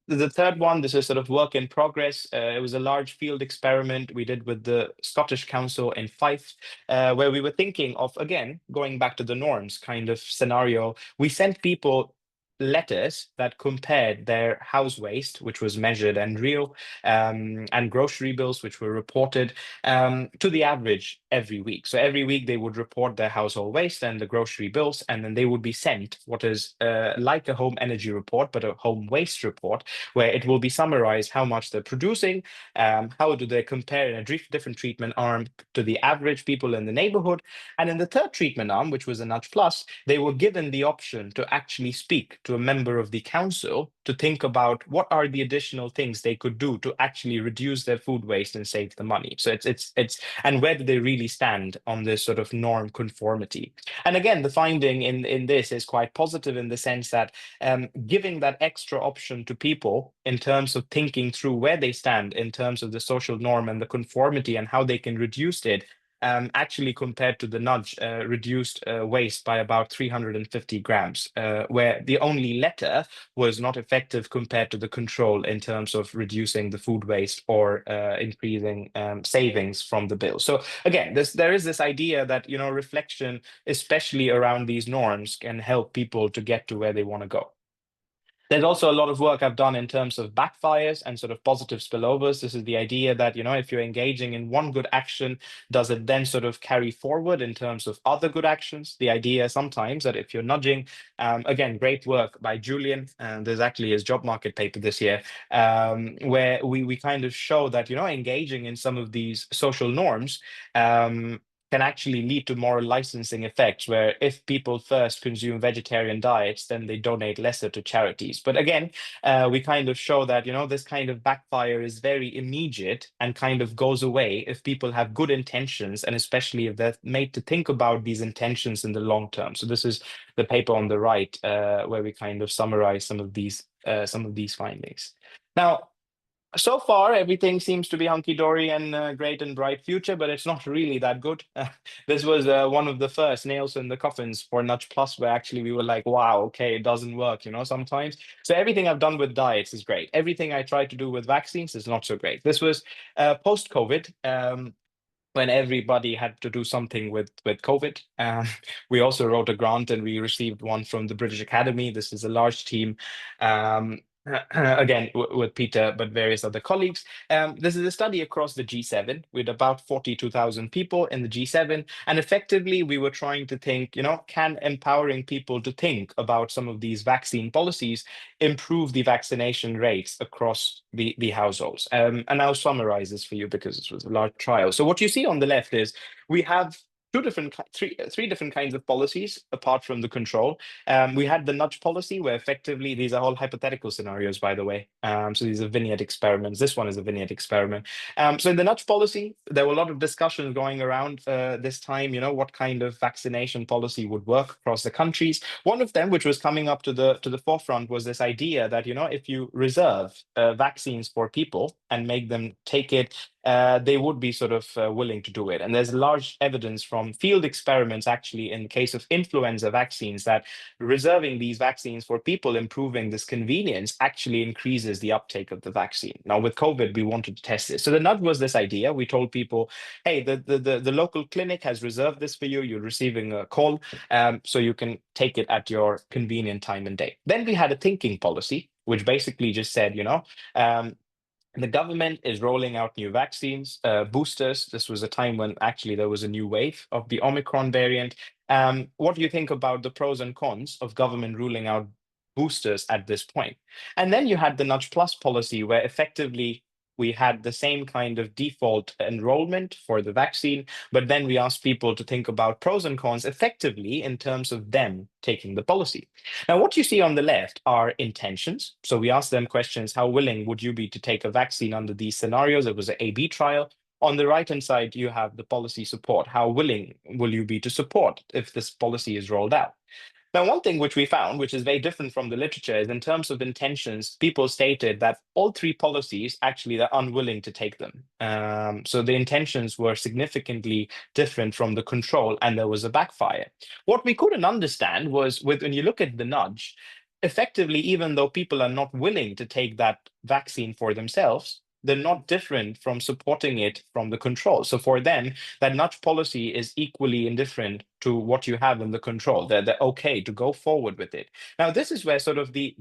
Speaker 2: the third one, this is sort of work in progress. It was a large field experiment we did with the Scottish Council in Fife, where we were thinking of, again, going back to the norms kind of scenario. We sent people letters that compared their house waste, which was measured and real, and grocery bills, which were reported, to the average every week. So every week they would report their household waste and the grocery bills, and then they would be sent what is like a home energy report, but a home waste report, where it will be summarized how much they're producing, how do they compare in a different treatment arm to the average people in the neighborhood. And in the third treatment arm, which was a Nudge Plus, they were given the option to actually speak to a member of the council to think about what are the additional things they could do to actually reduce their food waste and save the money. So it's and where do they really stand on this sort of norm conformity? And again, the finding in this is quite positive in the sense that giving that extra option to people in terms of thinking through where they stand in terms of the social norm and the conformity and how they can reduce it, actually compared to the nudge, reduced waste by about 350 grams, where the only letter was not effective compared to the control in terms of reducing the food waste or increasing savings from the bill. So again, there is this idea that, reflection, especially around these norms, can help people to get to where they want to go. There's also a lot of work I've done in terms of backfires and sort of positive spillovers. This is the idea that, if you're engaging in one good action, does it then sort of carry forward in terms of other good actions? The idea sometimes that if you're nudging, again, great work by Julian, and there's actually his job market paper this year, where we kind of show that, engaging in some of these social norms, can actually lead to moral licensing effects, where if people first consume vegetarian diets, then they donate lesser to charities. But again, we kind of show that, this kind of backfire is very immediate and kind of goes away if people have good intentions, and especially if they're made to think about these intentions in the long term. So this is the paper on the right, where we kind of summarize some of these findings. Now, so far, everything seems to be hunky-dory and great and bright future, but it's not really that good. This was one of the first nails in the coffins for Nudge Plus, where actually we were like, wow, okay, it doesn't work, sometimes. So everything I've done with diets is great. Everything I tried to do with vaccines is not so great. This was post-COVID. When everybody had to do something with COVID. We also wrote a grant and we received one from the British Academy. This is a large team. Again, with Peter, but various other colleagues. This is a study across the G7 with about 42,000 people in the G7. And effectively, we were trying to think, can empowering people to think about some of these vaccine policies improve the vaccination rates across the households? And I'll summarize this for you because this was a large trial. So what you see on the left is we have three different kinds of policies apart from the control. We had the nudge policy, where effectively these are all hypothetical scenarios, by the way. So these are vignette experiments. This one is a vignette experiment. So in the nudge policy, there were a lot of discussions going around this time, what kind of vaccination policy would work across the countries. One of them, which was coming up to the forefront, was this idea that, if you reserve vaccines for people and make them take it, they would be sort of willing to do it. And there's large evidence from field experiments, actually, in the case of influenza vaccines, that reserving these vaccines for people, improving this convenience, actually increases the uptake of the vaccine. Now, with COVID, we wanted to test this. So the nudge was this idea. We told people, hey, the local clinic has reserved this for you. You're receiving a call, so you can take it at your convenient time and day. Then we had a thinking policy, which basically just said, The government is rolling out new vaccines, boosters. This was a time when actually there was a new wave of the Omicron variant. What do you think about the pros and cons of government ruling out boosters at this point? And then you had the Nudge Plus policy, where effectively we had the same kind of default enrollment for the vaccine, but then we asked people to think about pros and cons effectively in terms of them taking the policy. Now, what you see on the left are intentions. So we asked them questions: how willing would you be to take a vaccine under these scenarios? It was an A/B trial. On the right-hand side, you have the policy support. How willing will you be to support if this policy is rolled out? Now, one thing which we found, which is very different from the literature, is in terms of intentions, people stated that all three policies actually they're unwilling to take them. So the intentions were significantly different from the control, and there was a backfire. What we couldn't understand was when you look at the nudge, effectively, even though people are not willing to take that vaccine for themselves, they're not different from supporting it from the control. So for them, that nudge policy is equally indifferent to what you have in the control. They're okay to go forward with it. Now, this is where sort of the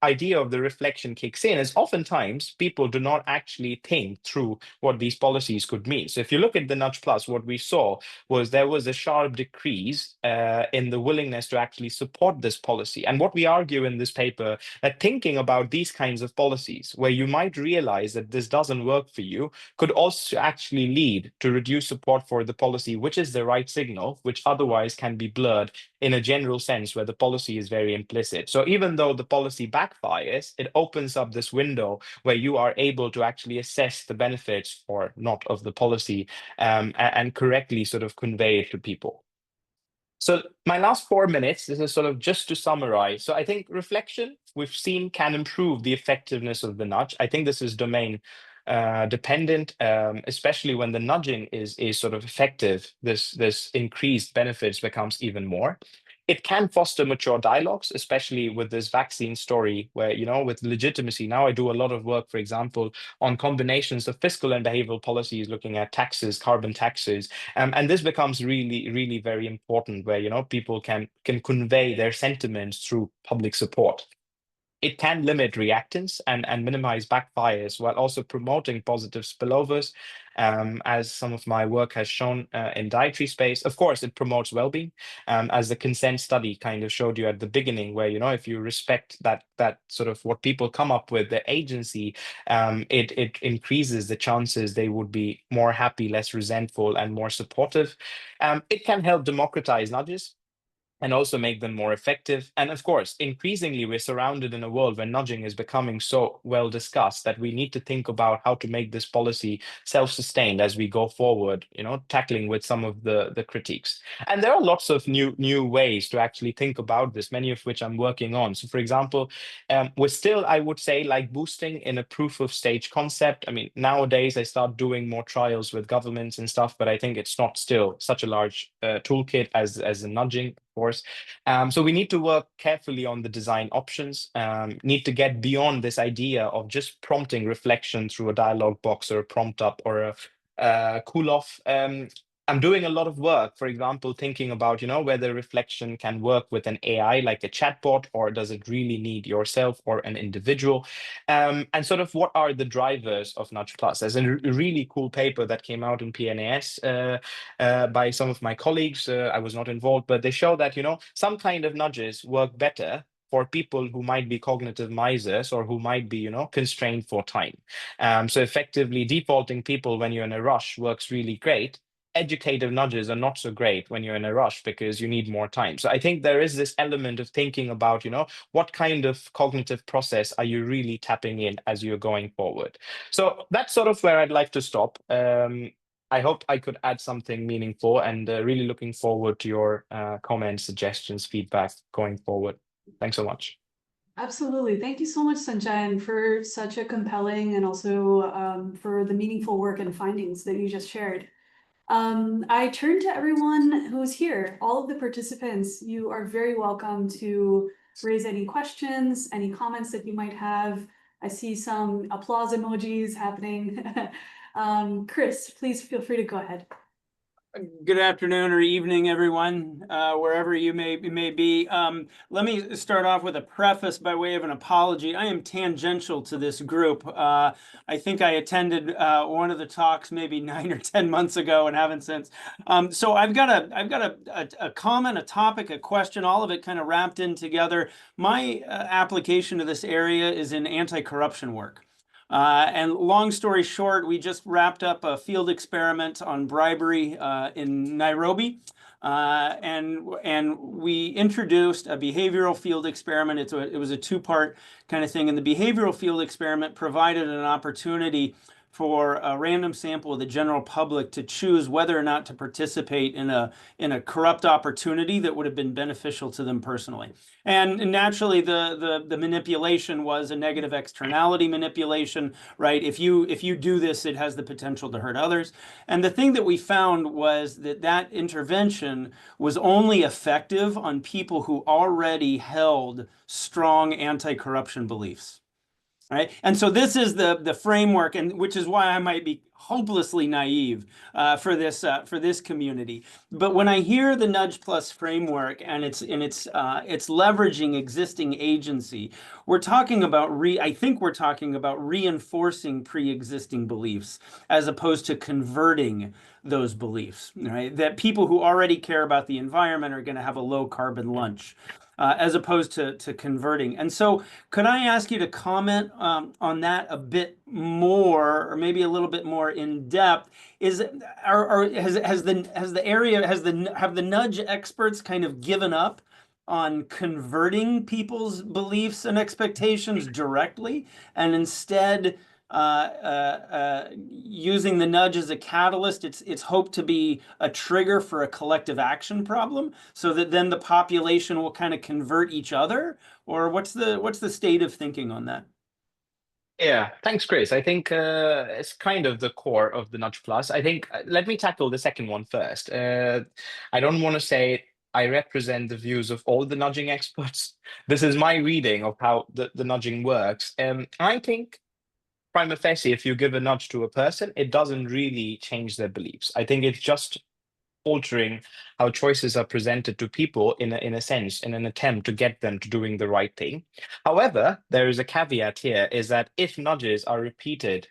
Speaker 2: idea of the reflection kicks in, is oftentimes people do not actually think through what these policies could mean. So if you look at the Nudge Plus, what we saw was there was a sharp decrease in the willingness to actually support this policy. And what we argue in this paper, that thinking about these kinds of policies, where you might realize that this doesn't work for you, could also actually lead to reduced support for the policy, which is the right signal, which otherwise can be blurred in a general sense where the policy is very implicit. So even though the policy backfires, it opens up this window where you are able to actually assess the benefits or not of the policy, and correctly sort of convey it to people. So my last 4 minutes, this is sort of just to summarize. So I think reflection we've seen can improve the effectiveness of the nudge. I think this is domain dependent, especially when the nudging is sort of effective. This increased benefits becomes even more. It can foster mature dialogues, especially with this vaccine story, where, with legitimacy. Now I do a lot of work, for example, on combinations of fiscal and behavioral policies, looking at taxes, carbon taxes, and this becomes really, really very important, where people can convey their sentiments through public support. It can limit reactance and minimize backfires while also promoting positive spillovers, as some of my work has shown in dietary space. Of course, it promotes well-being, as the consent study kind of showed you at the beginning, where if you respect that sort of what people come up with, the agency, it increases the chances they would be more happy, less resentful, and more supportive. It can help democratize nudges and also make them more effective. And of course, increasingly, we're surrounded in a world where nudging is becoming so well discussed that we need to think about how to make this policy self-sustained as we go forward, tackling with some of the critiques. And there are lots of new ways to actually think about this, many of which I'm working on. So for example, we're still, I would say, like boosting in a proof of stage concept. I mean, nowadays I start doing more trials with governments and stuff, but I think it's not still such a large toolkit as the nudging, course. So we need to work carefully on the design options, need to get beyond this idea of just prompting reflection through a dialogue box or a prompt up or a cool off. I'm doing a lot of work, for example, thinking about, whether reflection can work with an AI like a chatbot, or does it really need yourself or an individual? And sort of what are the drivers of Nudge Plus? There's a really cool paper that came out in PNAS by some of my colleagues. I was not involved, but they show that, some kind of nudges work better for people who might be cognitive misers or who might be, constrained for time. So effectively defaulting people when you're in a rush works really great. Educative nudges are not so great when you're in a rush because you need more time. So I think there is this element of thinking about, what kind of cognitive process are you really tapping in as you're going forward? So that's sort of where I'd like to stop. I hope I could add something meaningful, and really looking forward to your comments, suggestions, feedback going forward. Thanks so much.
Speaker 1: Absolutely. Thank you so much, Sanchayan, for such a compelling and also for the meaningful work and findings that you just shared. I turn to everyone who's here, all of the participants. You are very welcome to raise any questions, any comments that you might have. I see some applause emojis happening. Chris, please feel free to go ahead.
Speaker 3: Good afternoon or evening, everyone, wherever you may be. Let me start off with a preface by way of an apology. I am tangential to this group. I think I attended one of the talks maybe 9 or 10 months ago and haven't since. So I've got a comment, a topic, a question, all of it kind of wrapped in together. My application to this area is in anti-corruption work. And long story short, we just wrapped up a field experiment on bribery in Nairobi. And we introduced a behavioral field experiment. It was a two-part kind of thing. And the behavioral field experiment provided an opportunity for a random sample of the general public to choose whether or not to participate in a corrupt opportunity that would have been beneficial to them personally. And naturally, the manipulation was a negative externality manipulation, right? If you do this, it has the potential to hurt others. And the thing that we found was that intervention was only effective on people who already held strong anti-corruption beliefs. Right. And so this is the framework, and which is why I might be hopelessly naive for this community. But when I hear the Nudge Plus framework and it's leveraging existing agency, we're talking about I think we're talking about reinforcing pre-existing beliefs as opposed to converting those beliefs, right? That people who already care about the environment are going to have a low carbon lunch. As opposed to converting. And so could I ask you to comment on that a bit more, or maybe a little bit more in depth? Have the nudge experts kind of given up on converting people's beliefs and expectations directly, and instead using the nudge as a catalyst, it's hoped to be a trigger for a collective action problem, so that then the population will kind of convert each other? Or what's the state of thinking on that?
Speaker 2: Yeah, thanks, Chris. I think it's kind of the core of the Nudge Plus. I think let me tackle the second one first. I don't want to say I represent the views of all the nudging experts. This is my reading of how the nudging works. I think prima facie, if you give a nudge to a person, it doesn't really change their beliefs. I think it's just altering how choices are presented to people in a sense, in an attempt to get them to doing the right thing. However, there is a caveat here, is that if nudges are repeated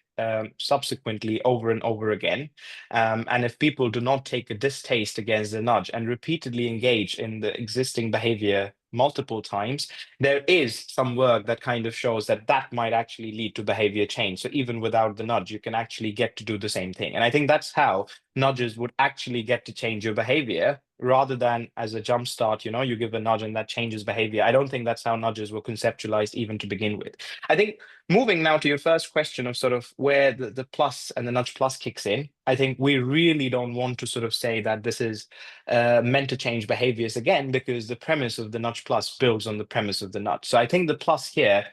Speaker 2: subsequently over and over again, and if people do not take a distaste against the nudge and repeatedly engage in the existing behavior multiple times, there is some work that kind of shows that that might actually lead to behavior change. So even without the nudge, you can actually get to do the same thing. And I think that's how nudges would actually get to change your behavior, rather than as a jump start, you give a nudge and that changes behavior. I don't think that's how nudges were conceptualized even to begin with. I think moving now to your first question of sort of where the plus and the nudge plus kicks in, I think we really don't want to sort of say that this is meant to change behaviors again, because the premise of the nudge plus builds on the premise of the nudge. So I think the plus here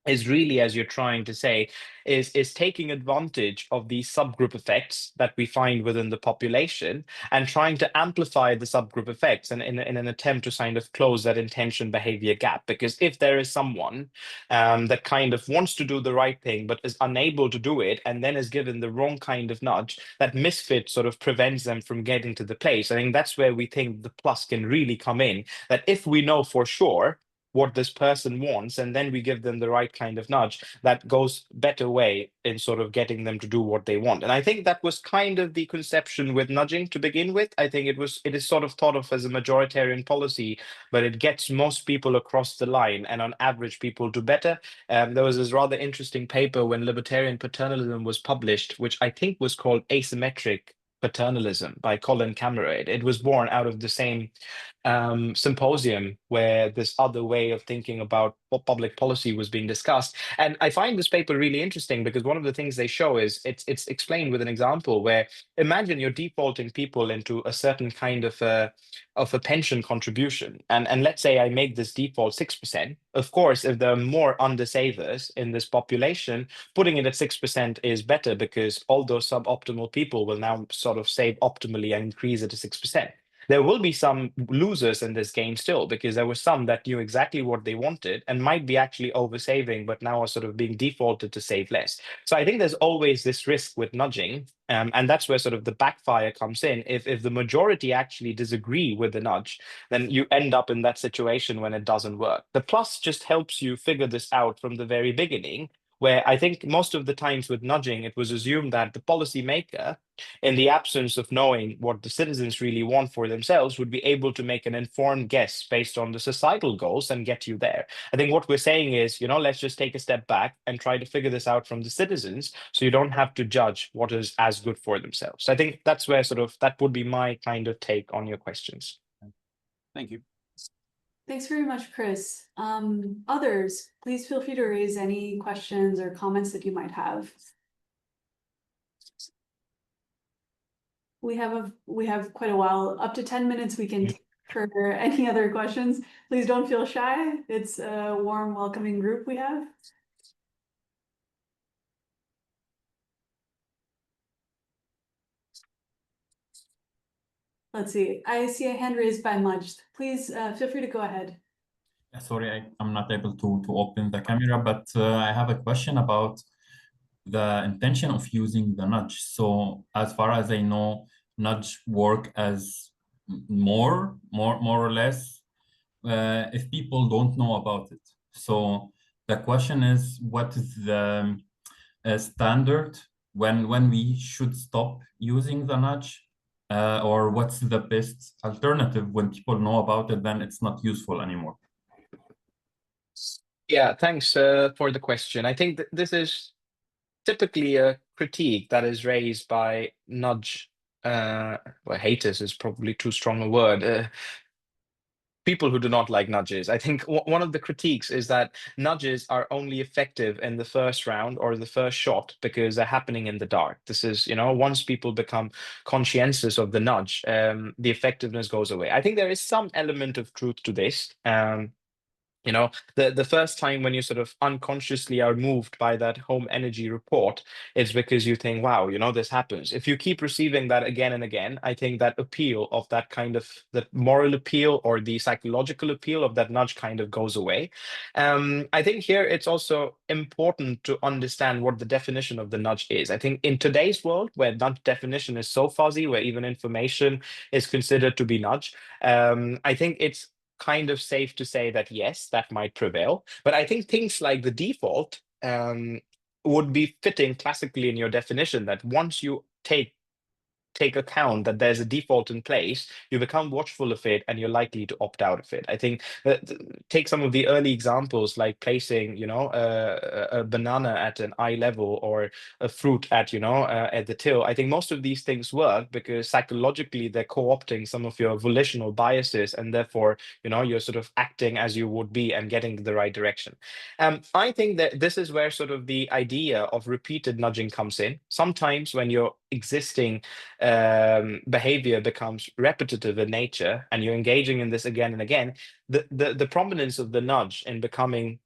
Speaker 2: is really, as you're trying to say, is taking advantage of these subgroup effects that we find within the population and trying to amplify the subgroup effects, and in an attempt to kind of close that intention behavior gap. Because if there is someone that kind of wants to do the right thing but is unable to do it, and then is given the wrong kind of nudge, that misfit sort of prevents them from getting to the place. I think that's where we think the plus can really come in, that if we know for sure what this person wants, and then we give them the right kind of nudge, that goes better way in sort of getting them to do what they want. And I think that was kind of the conception with nudging to begin with. I think it is sort of thought of as a majoritarian policy, but it gets most people across the line, and on average people do better. There was this rather interesting paper when libertarian paternalism was published, which I think was called Asymmetric Paternalism by Colin Camerade. It was born out of the same symposium where this other way of thinking about what public policy was being discussed. And I find this paper really interesting because one of the things they show is it's explained with an example where, imagine you're defaulting people into a certain kind of a pension contribution. And let's say I make this default 6%. Of course, if there are more undersavers in this population, putting it at 6% is better, because all those suboptimal people will now sort of save optimally and increase it to 6%. there will be some losers in this game still, because there were some that knew exactly what they wanted and might be actually oversaving, but now are sort of being defaulted to save less. So I think there's always this risk with nudging. And that's where sort of the backfire comes in. If the majority actually disagree with the nudge, then you end up in that situation when it doesn't work. The plus just helps you figure this out from the very beginning, where I think most of the times with nudging, it was assumed that the policymaker, in the absence of knowing what the citizens really want for themselves, would be able to make an informed guess based on the societal goals and get you there. I think what we're saying is, let's just take a step back and try to figure this out from the citizens, so you don't have to judge what is as good for themselves. So I think that's where sort of that would be my kind of take on your questions.
Speaker 3: Thank you.
Speaker 1: Thanks very much, Chris. Others, please feel free to raise any questions or comments that you might have. We have quite a while, up to 10 minutes we can take for any other questions. Please don't feel shy. It's a warm, welcoming group we have. Let's see. I see a hand raised by Mudge. Please feel free to go ahead.
Speaker 4: Sorry, I'm not able to open the camera, but I have a question about the intention of using the nudge. So as far as I know, nudge work as more or less if people don't know about it. So the question is, what is the standard when we should stop using the nudge? Or what's the best alternative when people know about it, then it's not useful anymore?
Speaker 2: Yeah, thanks for the question. I think this is typically a critique that is raised by nudge, well, haters is probably too strong a word. People who do not like nudges. I think one of the critiques is that nudges are only effective in the first round or the first shot because they're happening in the dark. This is, once people become conscientious of the nudge, the effectiveness goes away. I think there is some element of truth to this. The first time when you sort of unconsciously are moved by that home energy report, it's because you think, wow, this happens. If you keep receiving that again and again, I think that appeal of that kind of that moral appeal or the psychological appeal of that nudge kind of goes away. I think here it's also important to understand what the definition of the nudge is. I think in today's world, where nudge definition is so fuzzy, where even information is considered to be nudge, I think it's kind of safe to say that yes, that might prevail. But I think things like the default would be fitting classically in your definition, that once you take account that there's a default in place, you become watchful of it and you're likely to opt out of it. I think that take some of the early examples like placing, a banana at an eye level or a fruit at, at the till. I think most of these things work because psychologically they're co-opting some of your volitional biases, and therefore, you're sort of acting as you would be and getting the right direction. I think that this is where sort of the idea of repeated nudging comes in. Sometimes when your existing behavior becomes repetitive in nature and you're engaging in this again and again, the prominence of the nudge in becoming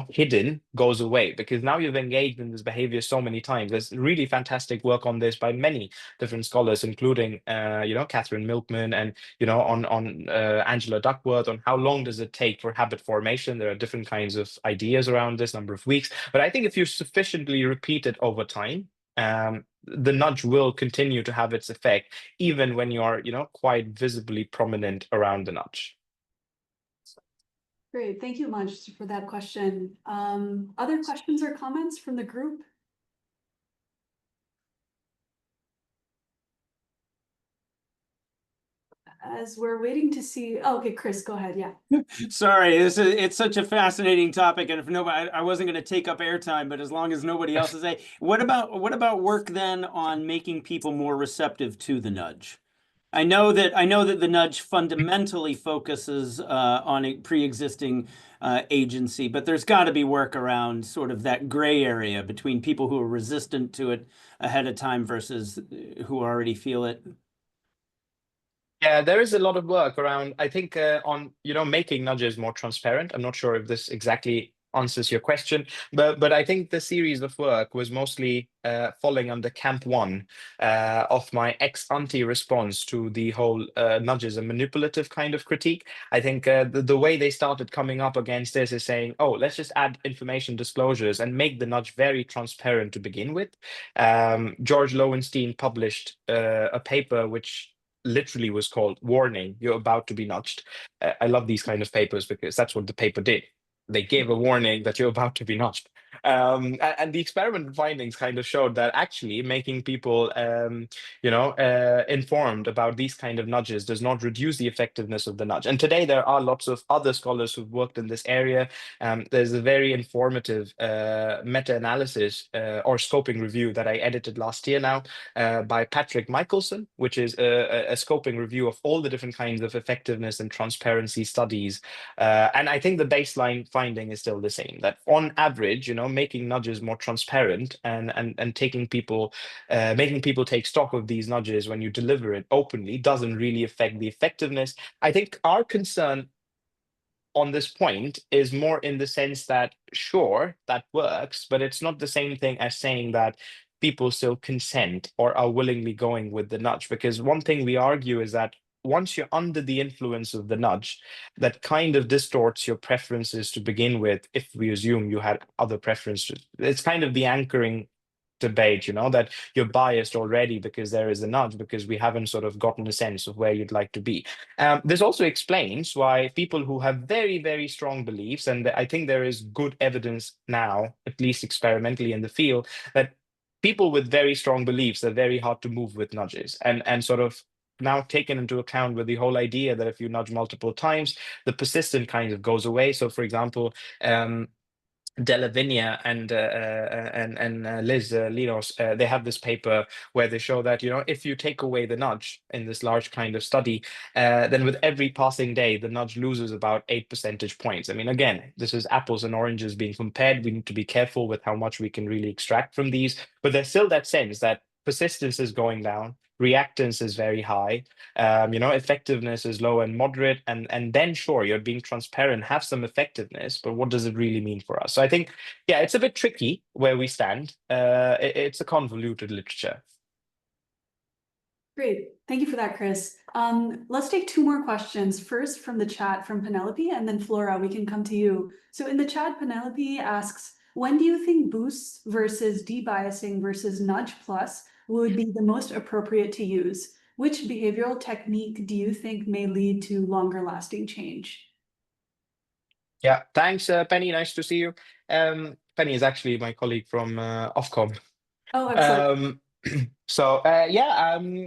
Speaker 2: hidden goes away, because now you've engaged in this behavior so many times. There's really fantastic work on this by many different scholars, including Catherine Milkman and on Angela Duckworth, on how long does it take for habit formation. There are different kinds of ideas around this, number of weeks, but I think if you sufficiently repeat it over time, the nudge will continue to have its effect, even when you are, quite visibly prominent around the nudge.
Speaker 1: Great, thank you much for that question. Other questions or comments from the group? As we're waiting to see, oh, okay, Chris, go ahead, yeah.
Speaker 3: Sorry, it's such a fascinating topic, and if nobody, I wasn't going to take up airtime, but as long as nobody else is saying, what about work then on making people more receptive to the nudge? I know that the nudge fundamentally focuses on a pre-existing agency, but there's got to be work around sort of that gray area between people who are resistant to it ahead of time versus who already feel it.
Speaker 2: Yeah, there is a lot of work around, I think, on, making nudges more transparent. I'm not sure if this exactly answers your question. But I think the series of work was mostly falling under camp one of my ex-ante response to the whole nudge as a manipulative kind of critique. I think the way they started coming up against this is saying, oh, let's just add information disclosures and make the nudge very transparent to begin with. George Lowenstein published a paper which literally was called "Warning, You're About to Be Nudged." I love these kind of papers because that's what the paper did. They gave a warning that you're about to be nudged. And the experiment findings kind of showed that actually making people, informed about these kind of nudges does not reduce the effectiveness of the nudge. And today there are lots of other scholars who've worked in this area. There's a very informative meta-analysis or scoping review that I edited last year now by Patrick Michelson, which is a scoping review of all the different kinds of effectiveness and transparency studies. And I think the baseline finding is still the same, that on average, making nudges more transparent and taking people, making people take stock of these nudges when you deliver it openly doesn't really affect the effectiveness. I think our concern on this point is more in the sense that, sure, that works, but it's not the same thing as saying that people still consent or are willingly going with the nudge. Because one thing we argue is that once you're under the influence of the nudge, that kind of distorts your preferences to begin with, if we assume you had other preferences. It's kind of the anchoring debate, that you're biased already because there is a nudge, because we haven't sort of gotten a sense of where you'd like to be. This also explains why people who have very, very strong beliefs, and I think there is good evidence now, at least experimentally in the field, that people with very strong beliefs are very hard to move with nudges, and sort of now taken into account with the whole idea that if you nudge multiple times, the persistent kind of goes away. So, for example, Delavinia and Liz Linos, they have this paper where they show that, if you take away the nudge in this large kind of study, then with every passing day, the nudge loses about 8 percentage points. I mean, again, this is apples and oranges being compared. We need to be careful with how much we can really extract from these, but there's still that sense that persistence is going down, reactance is very high, effectiveness is low and moderate, and then sure, you're being transparent, have some effectiveness, but what does it really mean for us? So I think, yeah, it's a bit tricky where we stand. It's a convoluted literature.
Speaker 1: Great. Thank you for that, Chris. Let's take 2 more questions. First from the chat from Penelope, and then Flora, we can come to you. So in the chat, Penelope asks, when do you think boosts versus debiasing versus nudge plus would be the most appropriate to use? Which behavioral technique do you think may lead to longer lasting change?
Speaker 2: Yeah, thanks, Penny. Nice to see you. Penny is actually my colleague from Ofcom.
Speaker 1: Oh, excellent.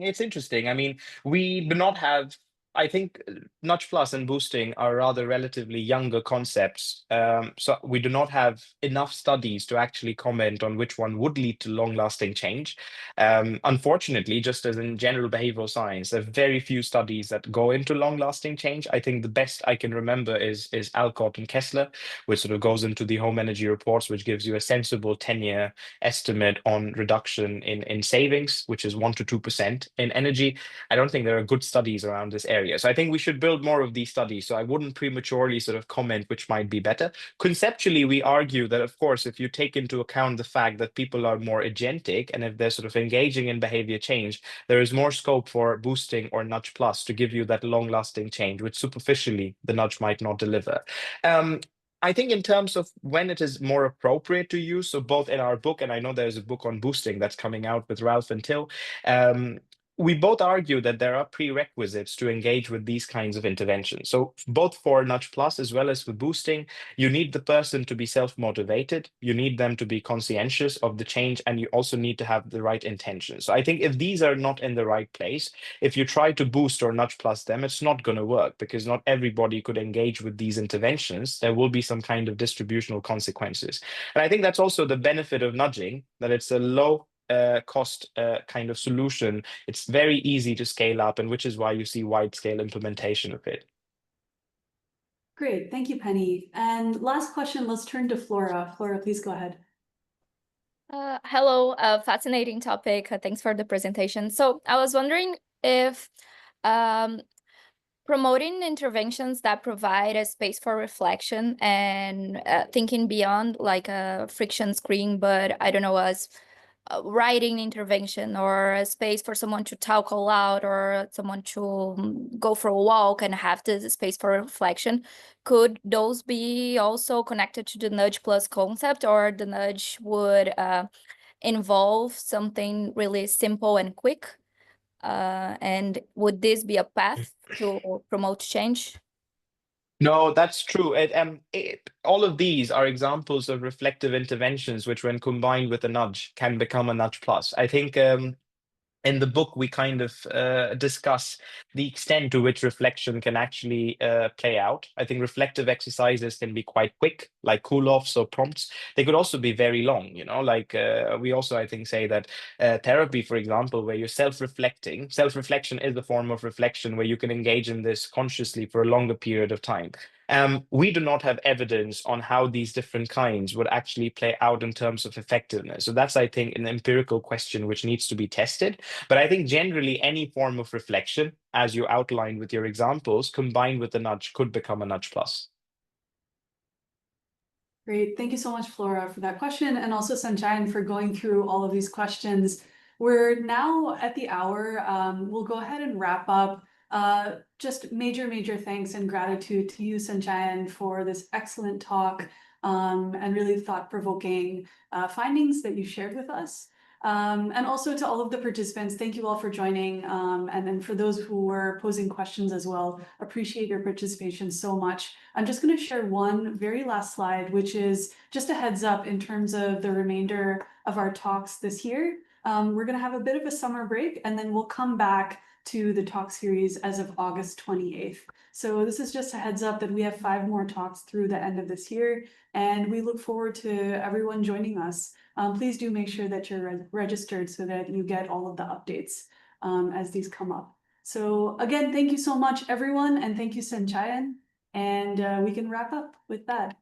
Speaker 2: It's interesting. I mean, we do not have, I think nudge plus and boosting are rather relatively younger concepts. So we do not have enough studies to actually comment on which one would lead to long-lasting change. Unfortunately, just as in general behavioral science, there are very few studies that go into long-lasting change. I think the best I can remember is Alcott and Kessler, which sort of goes into the home energy reports, which gives you a sensible 10-year estimate on reduction in savings, which is 1 to 2% in energy. I don't think there are good studies around this area. So I think we should build more of these studies. So I wouldn't prematurely sort of comment which might be better. Conceptually, we argue that, of course, if you take into account the fact that people are more agentic and if they're sort of engaging in behavior change, there is more scope for boosting or nudge plus to give you that long-lasting change, which superficially the nudge might not deliver. I think in terms of when it is more appropriate to use, so both in our book, and I know there's a book on boosting that's coming out with Ralph and Till, we both argue that there are prerequisites to engage with these kinds of interventions. So both for nudge plus as well as for boosting, you need the person to be self-motivated, you need them to be conscientious of the change, and you also need to have the right intention. So I think if these are not in the right place, if you try to boost or nudge plus them, it's not going to work because not everybody could engage with these interventions. There will be some kind of distributional consequences. And I think that's also the benefit of nudging, that it's a low cost kind of solution. It's very easy to scale up, and which is why you see wide scale implementation of it.
Speaker 1: Great, thank you, Penny. And last question, let's turn to Flora. Flora, please go ahead.
Speaker 5: Hello, fascinating topic. Thanks for the presentation. So I was wondering if promoting interventions that provide a space for reflection and thinking beyond like a friction screen, but I don't know, as writing intervention or a space for someone to talk aloud or someone to go for a walk and have this space for reflection. Could those be also connected to the nudge plus concept, or the nudge would involve something really simple and quick? And would this be a path to promote change?
Speaker 2: No, that's true. All of these are examples of reflective interventions, which, when combined with a nudge, can become a nudge plus. I think in the book, we kind of discuss the extent to which reflection can actually play out. I think reflective exercises can be quite quick, like cool-offs or prompts. They could also be very long, like we also, I think, say that therapy, for example, where you're self-reflecting, self-reflection is a form of reflection where you can engage in this consciously for a longer period of time. We do not have evidence on how these different kinds would actually play out in terms of effectiveness. So that's, I think, an empirical question which needs to be tested. But I think generally any form of reflection, as you outlined with your examples, combined with the nudge, could become a nudge plus.
Speaker 1: Great. Thank you so much, Flora, for that question, and also Sanchayan for going through all of these questions. We're now at the hour. We'll go ahead and wrap up. Just major thanks and gratitude to you, Sanchayan, for this excellent talk and really thought-provoking findings that you shared with us. And also to all of the participants, thank you all for joining. And then for those who were posing questions as well, appreciate your participation so much. I'm just going to share one very last slide, which is just a heads up in terms of the remainder of our talks this year. We're going to have a bit of a summer break, and then we'll come back to the talk series as of August 28th. So this is just a heads up that we have 5 more talks through the end of this year, and we look forward to everyone joining us. Please do make sure that you're registered so that you get all of the updates as these come up. So again, thank you so much, everyone, and thank you, Sanchayan. And we can wrap up with that.